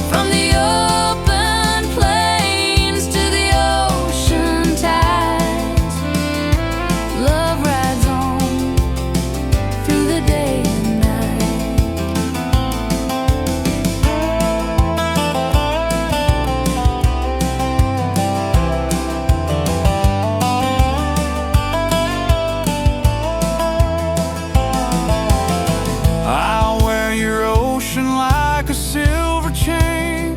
From the open plains to the ocean tides, love rides on through the day and night. I'll wear your ocean like a silver chain.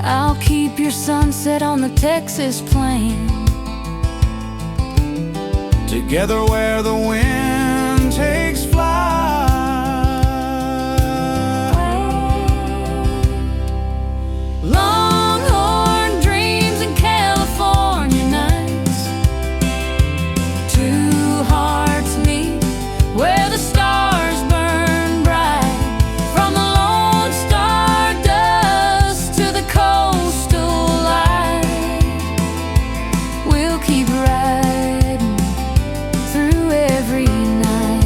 I'll keep your sunset on the Texas plain. Together where the wind takes flight. Longhorn dreams and California nights, two hearts meet where the stars burn bright. From the Lone Star dust to the coastal light, we'll keep riding through every night.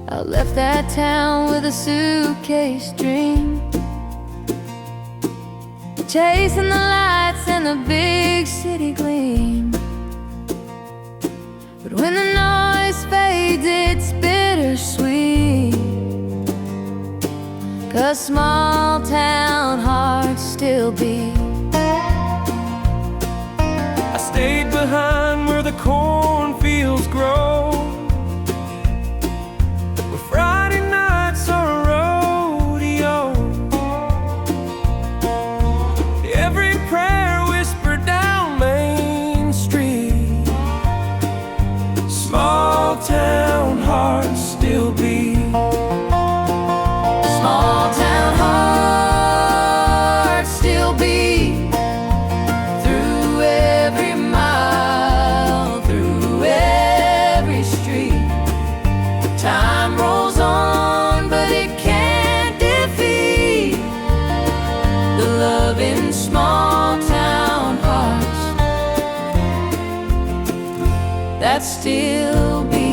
I left that town with a suitcase dream, chasing the lights and the big city gleam. But when the noise fades, it's bittersweet, 'cause small town hearts still beat. I stayed behind where the cornfields grow, where Friday nights are a rodeo. Every prayer whispered down Main Street. Small town hearts still beat. Small town hearts still beat through every mile, through every street. Time rolls on, but it can't defeat the love in small town hearts that still beat.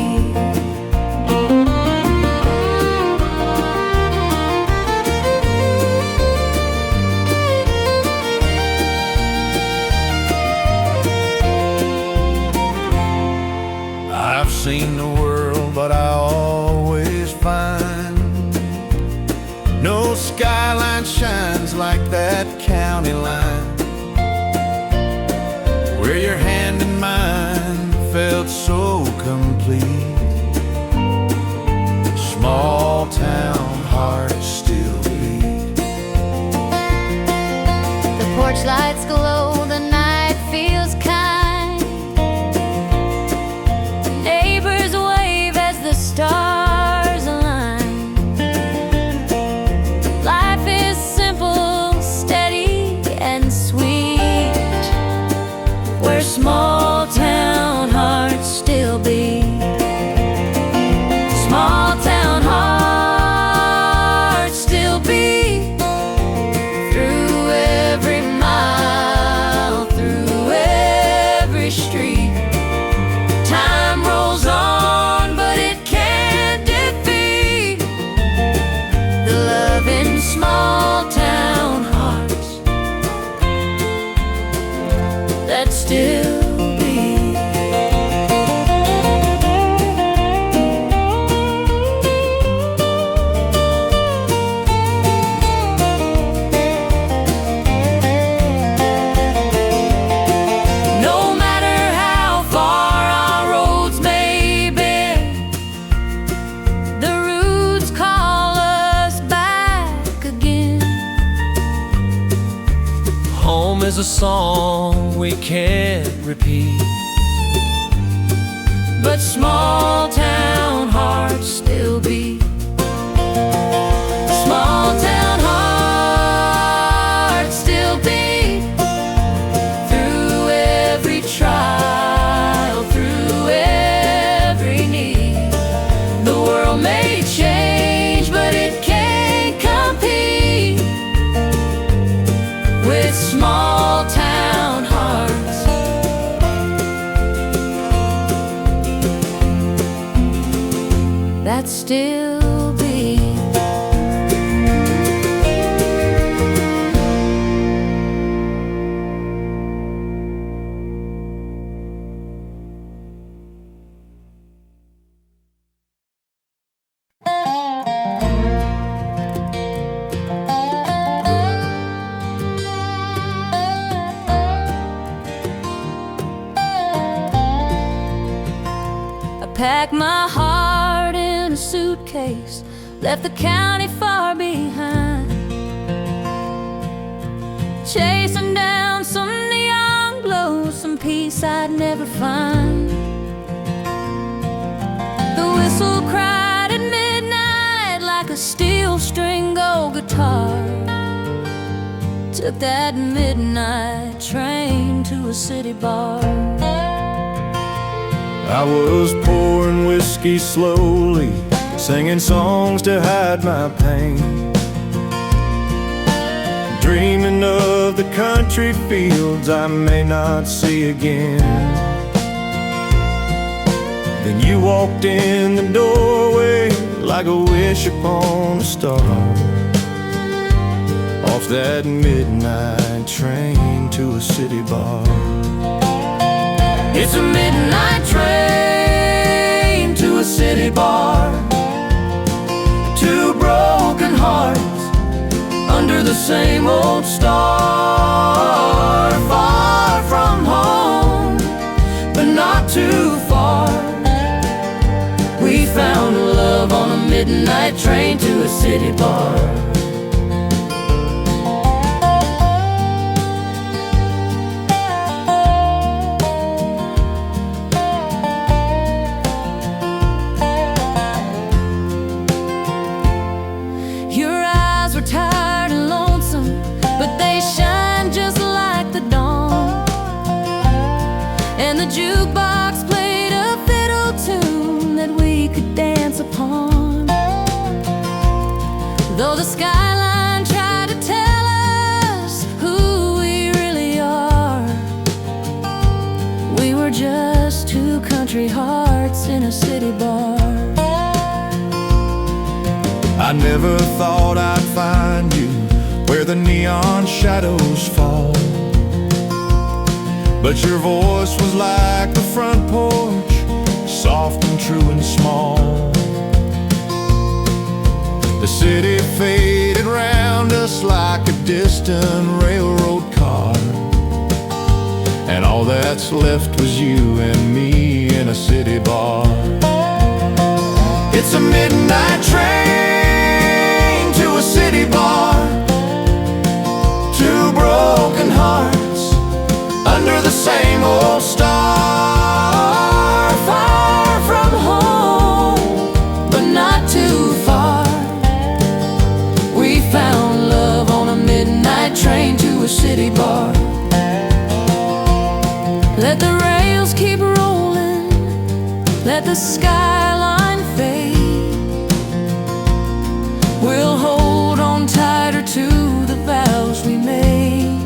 I've seen the world, but I always find no skyline shines like that county line, where your hand in mine felt so complete. Small town hearts still beat. The porch lights glow, the night feels kind. Neighbors wave as the stars align. Life is simple, steady, and sweet, where small town hearts still beat. Small town hearts still beat through every mile, through every street. Time rolls on, but it can't defeat the love in small town hearts that still beat. No matter how far our roads may bend, the roots call us back again. Home is a song we can't repeat, But small town hearts still beat. Small town hearts still beat through every trial, through every need. The world may change, but it can't compete with small town hearts that still beat. I packed my heart in a suitcase, left the county far behind, chasing down some neon glow, some peace I'd never find. The whistle cried at midnight like a steel string gold guitar. Took that midnight train to a city bar. I was pouring whiskey slowly, singing songs to hide my pain, dreaming of the country fields I may not see again. Then you walked in the doorway like a wish upon a star, off that midnight train to a city bar. It's a midnight train to a city bar. Two broken hearts under the same old star. Far from home, but not too far. We found love on a midnight train to a city bar. And the jukebox played a fiddle tune that we could dance upon. Though the skyline tried to tell us who we really are, we were just two country hearts in a city bar. I never thought I'd find you where the neon shadows fall, but your voice was like the front porch, soft and true and small. The city faded round us like a distant railroad car, and all that's left was you and me in a city bar. It's a midnight train to a city bar. Two broken hearts under the same old star. Far from home, but not too far. We found love on a midnight train to a city bar. Let the rails keep rolling, let the skyline fade. We'll hold on tighter to the vows we made.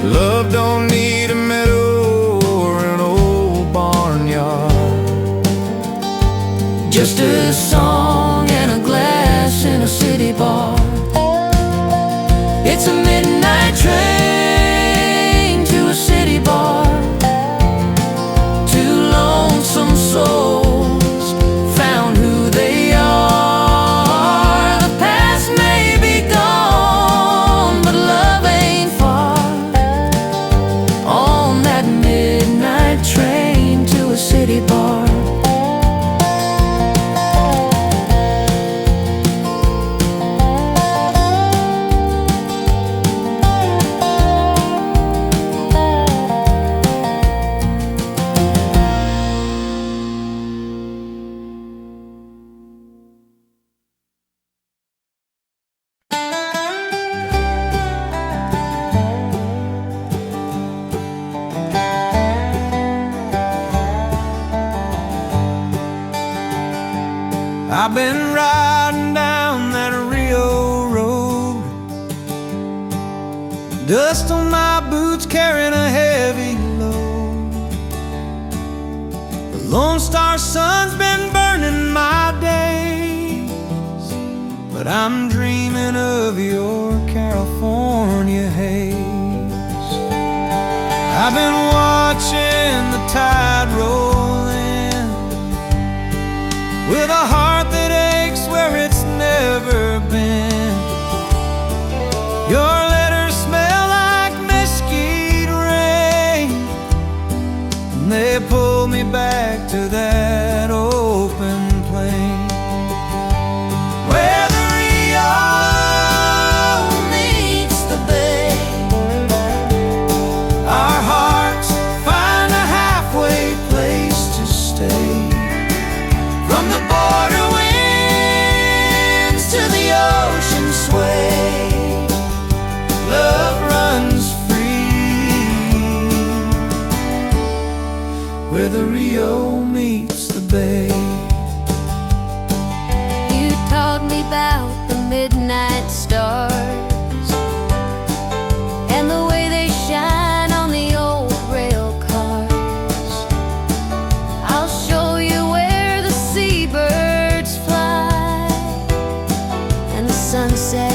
Love don't need a meadow or an old barnyard, Just a song and a glass in a city bar. It's a midnight train to a city bar. Two lonesome souls found who they are. The past may be gone, but love ain't far. On that midnight train to a city bar. I've been riding down that Rio road, dust on my boots carrying a heavy load. The Lone Star sun's been burning my days, but I'm dreaming of your California haze. I've been watching the tide roll in, with a heart that aches where it's never been. Your letters smell like mesquite rain, and they pull me back to that open plain, where the Rio meets the bay. Our hearts find a halfway place to stay. From the border winds to the ocean sway, love runs free, where the Rio meets the bay. You taught me about the midnight stars and the way they shine on the old rail cars. I'll show you where the seabirds fly and the sunset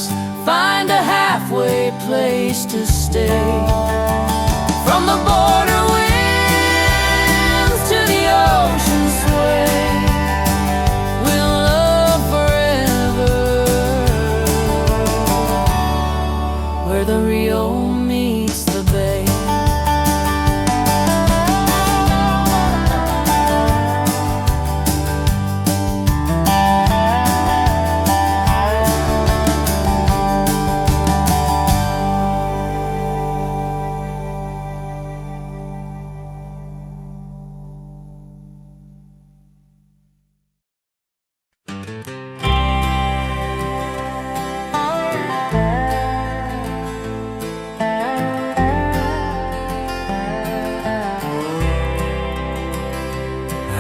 us find a halfway place to stay. From the border winds to the ocean sway, we'll love forever where the Rio meets the bay.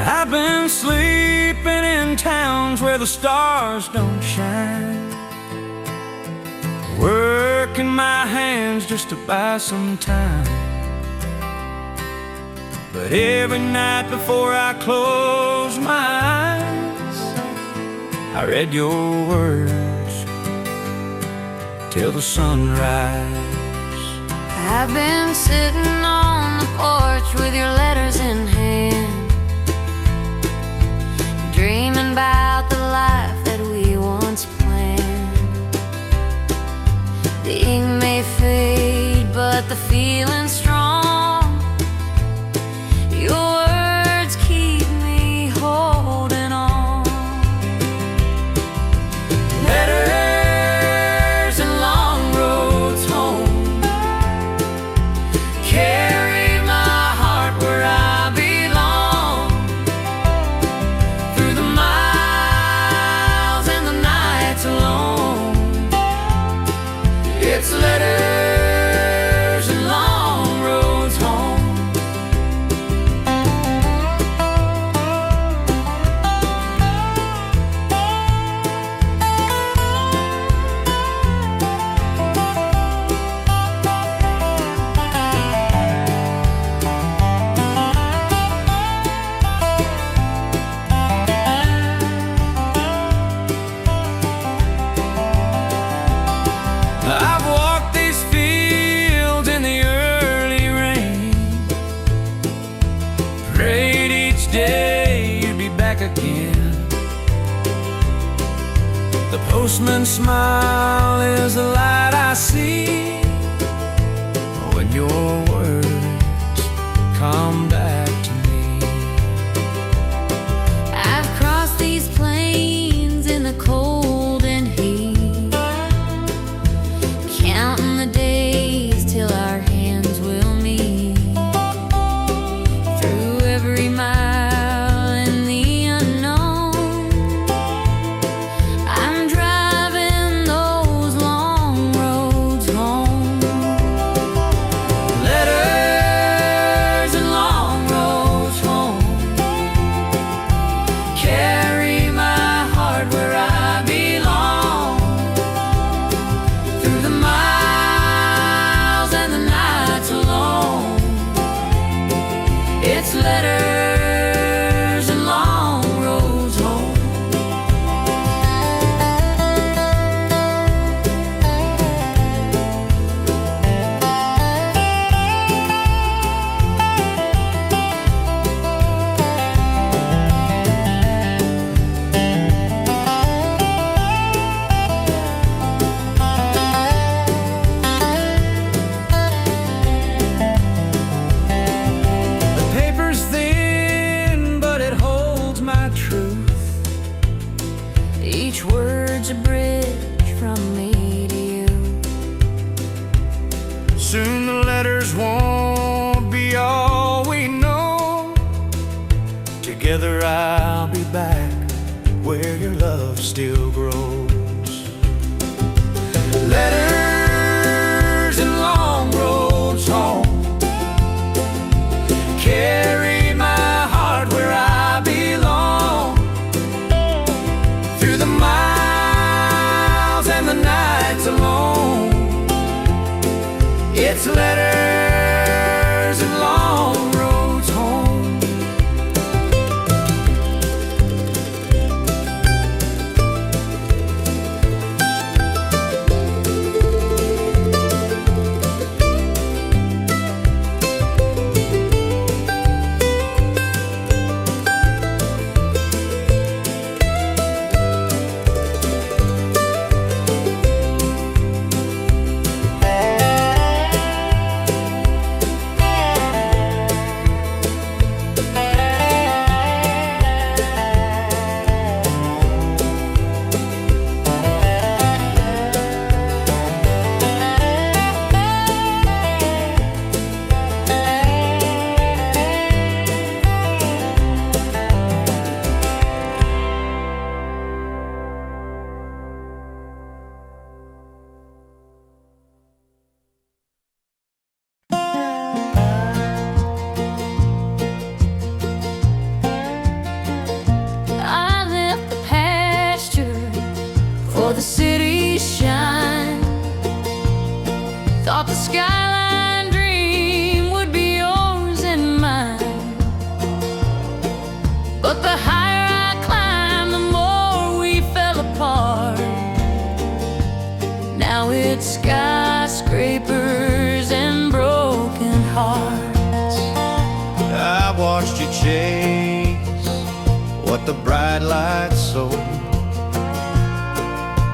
I've been sleeping in towns where the stars don't shine, working my hands just to buy some time. But every night before I close my eyes, I read your words till the sunrise. I've been sitting on the porch with your letters in hand, dreaming about the life that we once planned. The ink may fade, but the feeling's strong. Your words keep me holding on. Letters and long roads home carry my heart where I belong. Through the miles and the nights alone, it's letters and long roads home. I've walked these fields in the early rain, prayed each day you'd be back again. The postman's smile is the light I see when your words come back to me. I've crossed these plains in the cold and heat, counting the days till our hands will meet. Through every mile in the unknown, I'm driving those long roads home. Letters and long roads home carry my heart where I belong. Through the miles and the nights alone, it's letters and long roads home. The paper's thin, but it holds my truth. Each word's a bridge from me to you. Soon the letters won't be all we know. Together I'll be back where your love still grows. Letters and long roads home carry my heart where I belong. Through the miles and the nights alone, it's letters and long roads home. skyline dream would be yours and mine. But the higher I climbed, the more we fell apart. Now it's skyscrapers and broken hearts. I watched you chase what the bright lights sold,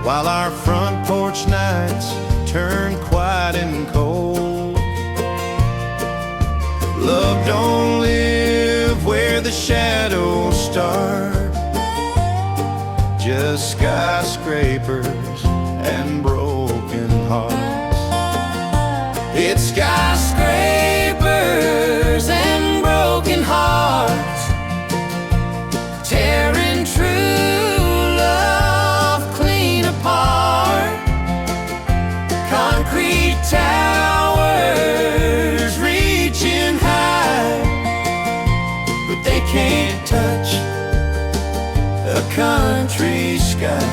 while our front porch nights turned quiet and cold. Love don't live where the shadows start, just skyscrapers and broken hearts. It's skyscrapers and broken hearts, tearing true love clean apart. Concrete towers reaching high, but they can't touch a country sky.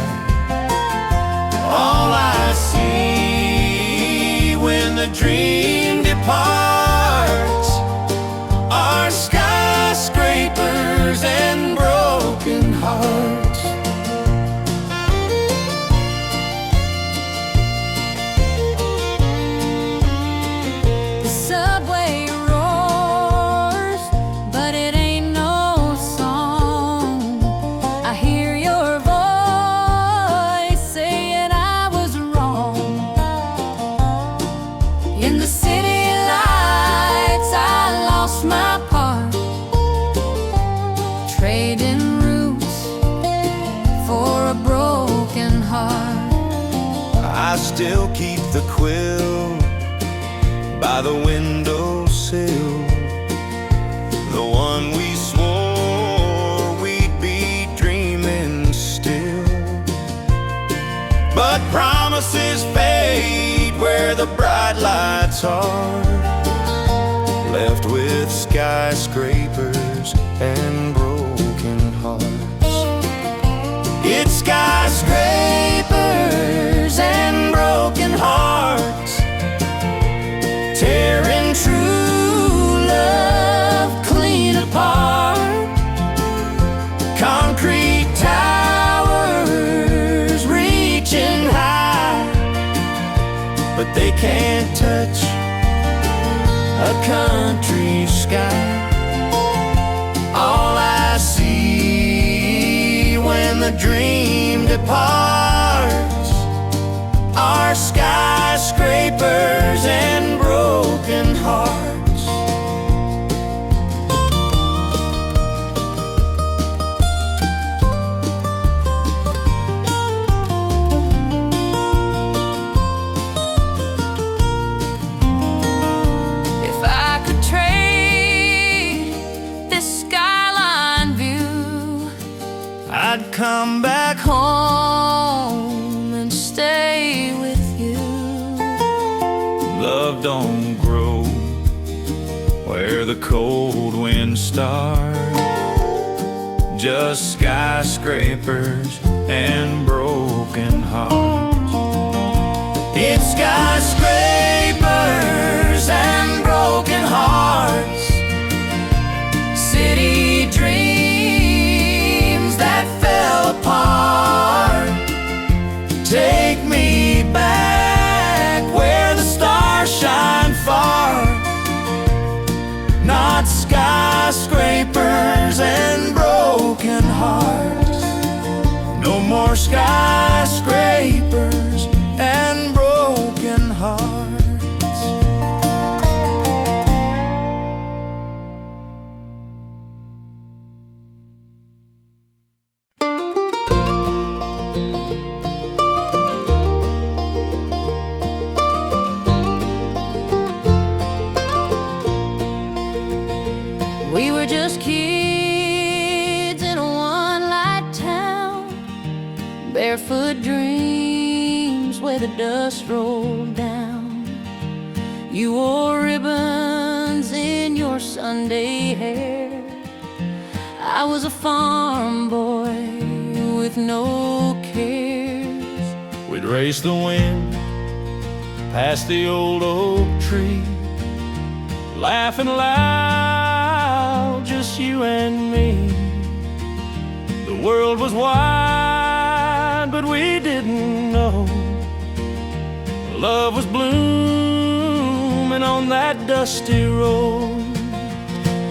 All I see when the dream departs are skyscrapers and broken hearts. The subway roars, but it ain't no song. I hear your voice saying I was wrong. In the city lights, I lost my part, trading roots for a broken heart. I still keep the quill by the windowsill, the one we swore we'd be dreaming still. But promises fade where the bright lights are, left with skyscrapers and broken hearts. It's skyscrapers and broken hearts, tearing true love clean apart. Concrete towers reaching high, but they can't touch a country sky. All I see when the dream departs are skyscrapers and broken hearts. If I could trade this skyline view, I'd come back home and stay with you. Love don't grow where the cold winds start, just skyscrapers and broken hearts. It's skyscrapers and broken hearts, city dreams that fell apart. Take me back where the stars shine far, not skyscrapers and broken hearts. No more skyscrapers and broken hearts. We were just kids in a one-light town, barefoot dreams where the dust rolled down. You wore ribbons in your Sunday hair. I was a farm boy with no cares. We'd race the wind, past the old oak tree, laughing loud, just you and me. The world was wide, but we didn't know love was blooming on that dusty road.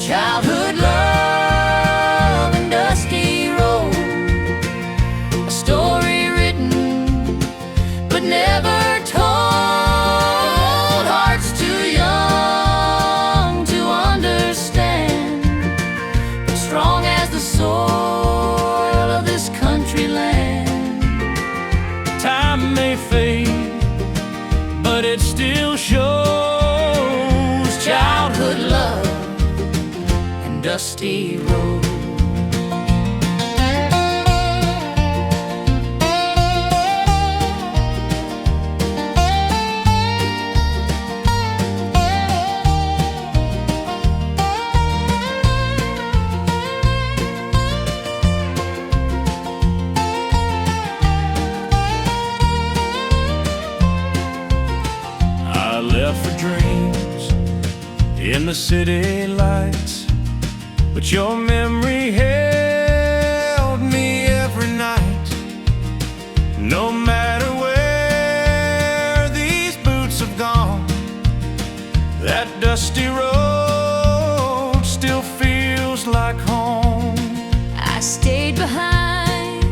Childhood love and dusty road, a story written but never told. Hearts too young to understand, but strong as the soil of this country land. Time may fade, but it still shows Childhood love and dusty road. I left for dreams in the city lights, but your memory held me every night. No matter where these boots have gone, that dusty road still feels like home. I stayed behind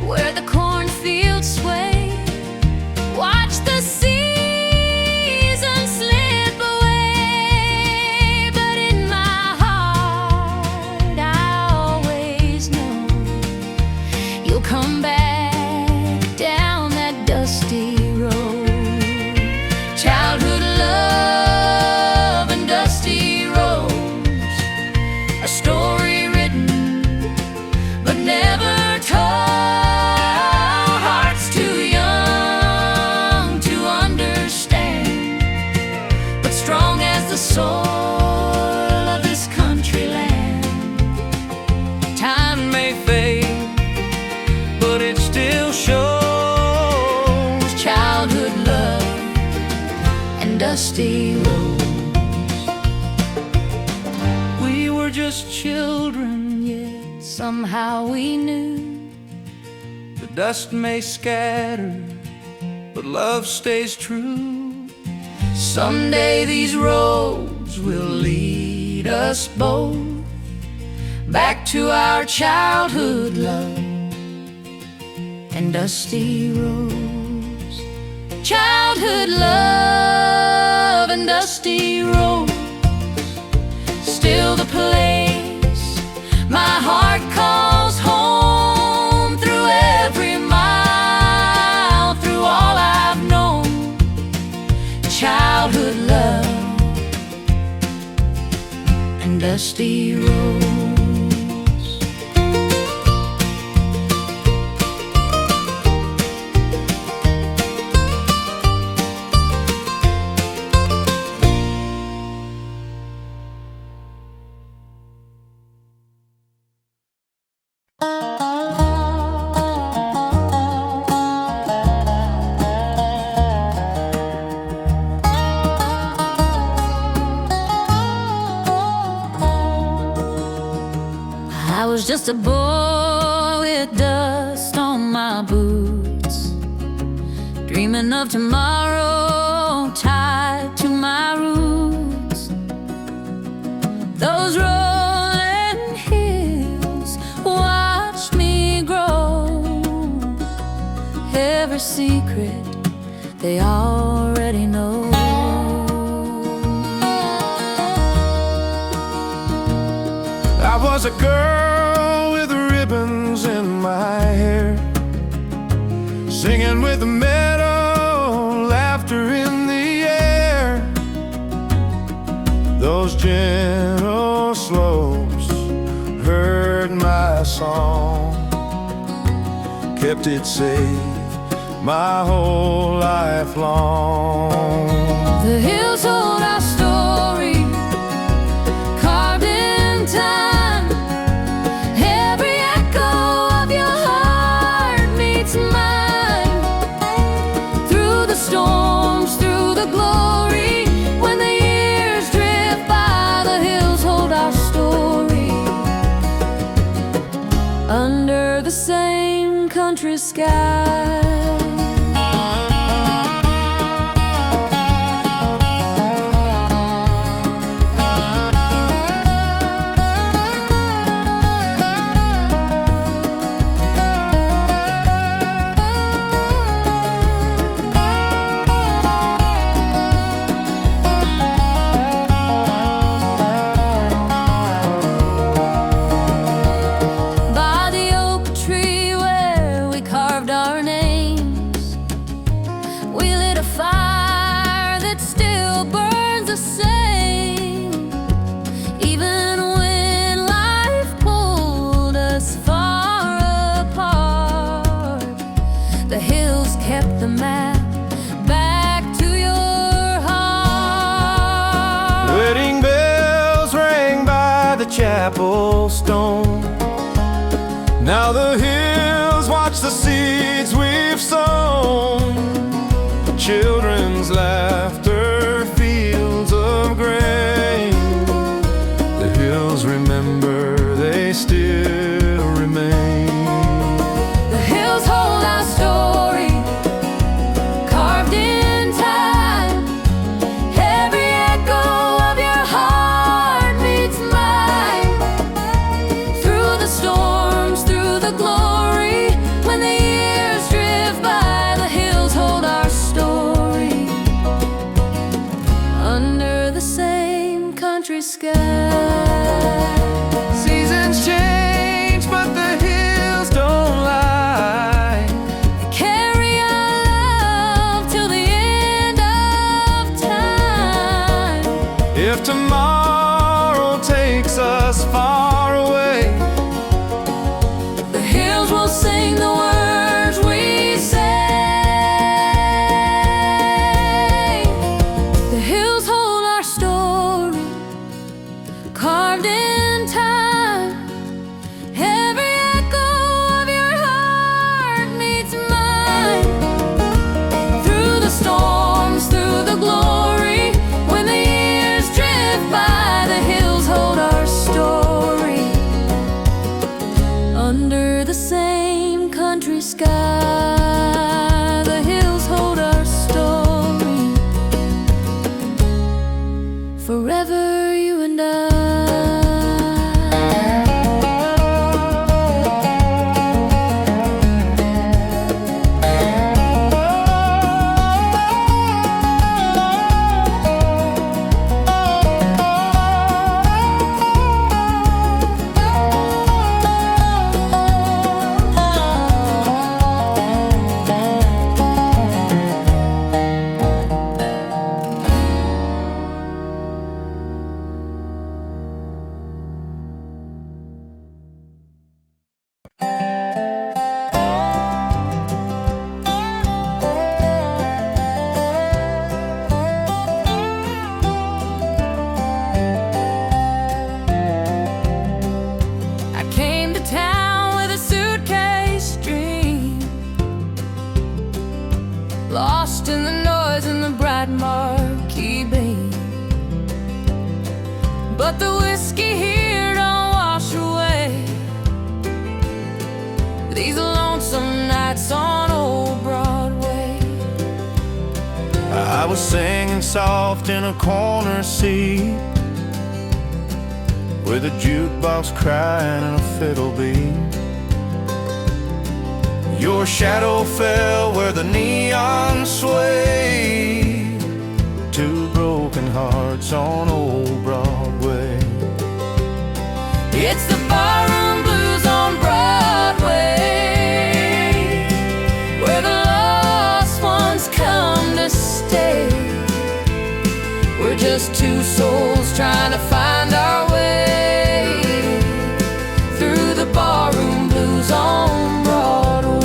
where the cornfields sway, watched the season slip away. But in my heart I always know you'll come back down that dusty road. Childhood love and dusty roads, a story written but never told. Hearts too young to understand, but strong as the soil of this country land. Time may fade, but it still shows Childhood love and dusty roads. we were just Children, yet somehow we knew The dust may scatter, but love stays true. someday these roads will lead us both back to our childhood love and dusty roads. Childhood love and dusty roads, still the place my heart calls home. Through every mile, through all I've known, childhood love and dusty roads. I was just a boy with dust on my boots, dreaming of tomorrow tied to my roots. Those rolling hills watched me grow, every secret they already know. I was a girl with ribbons in my hair, singing with the meadow, laughter in the air. Those gentle slopes heard my song, kept it safe my whole life long. The hills told our story, carved in time. Every echo of your heart meets mine. Through the storms, through sky. The hills kept the map back to your heart. Wedding bells rang by the chapel stone. Now the hills watch the seeds we've sown. Children's laughter, fields of grain. The hills remember, they still remain. The hills hold our story, carved in time. Every echo of your heart beats mine. Through the storms, through the glory, when the years drift by, the hills hold our story. Under the same country sky. Seasons change, but the hills don't lie. They carry our love till the end of time. If tomorrow takes us far away, The hills will sing the words we say. The hills hold our story, carved in time. Every echo of your heart meets mine. Through the storms, through the glory, when the years drift by, the hills hold our story. Under the same country sky, the hills hold our story. Forever, you and I. I came to town with a suitcase dream, lost in the noise and the bright marquee beam. But the whiskey here don't wash away these lonesome nights on old Broadway. I was singing soft in a corner seat, with a jukebox crying and a fiddle beat. Your shadow fell where the neon swayed. Two broken hearts on old Broadway. It's the barroom blues on Broadway, where the lost ones come to stay. We're just two souls trying to find our way through the barroom blues on Broadway.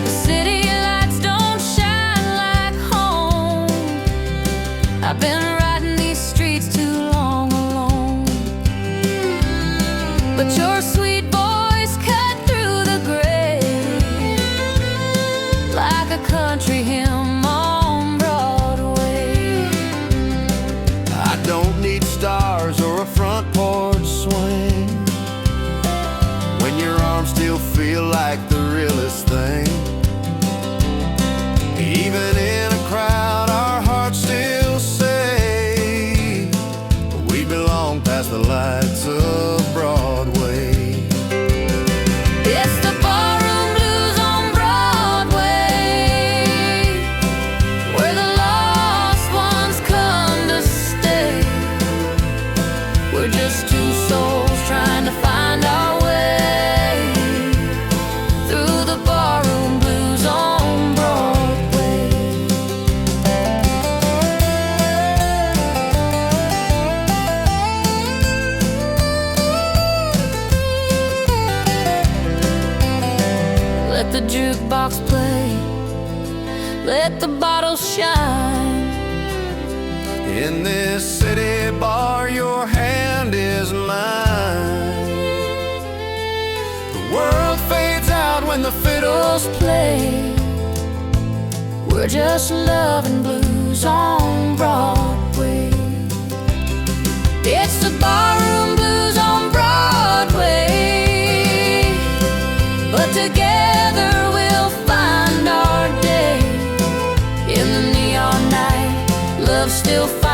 The city lights don't shine like home. I've been riding these streets too long alone. But your sweet voice cut through the gray like a country hymn thing. Even in a crowd, our hearts still say we belong past the lights of Broadway. It's the barroom blues on Broadway, where the lost ones come to stay. We're just two souls trying to find our way through the barroom blues on Broadway. Let the jukebox play, let the bottles shine. In this city bar, your hand is mine. The world fades out when the fiddles Play. We're just loving blues on Broadway. It's the barroom blues on Broadway, but together we'll find our day. In the neon night, love still finds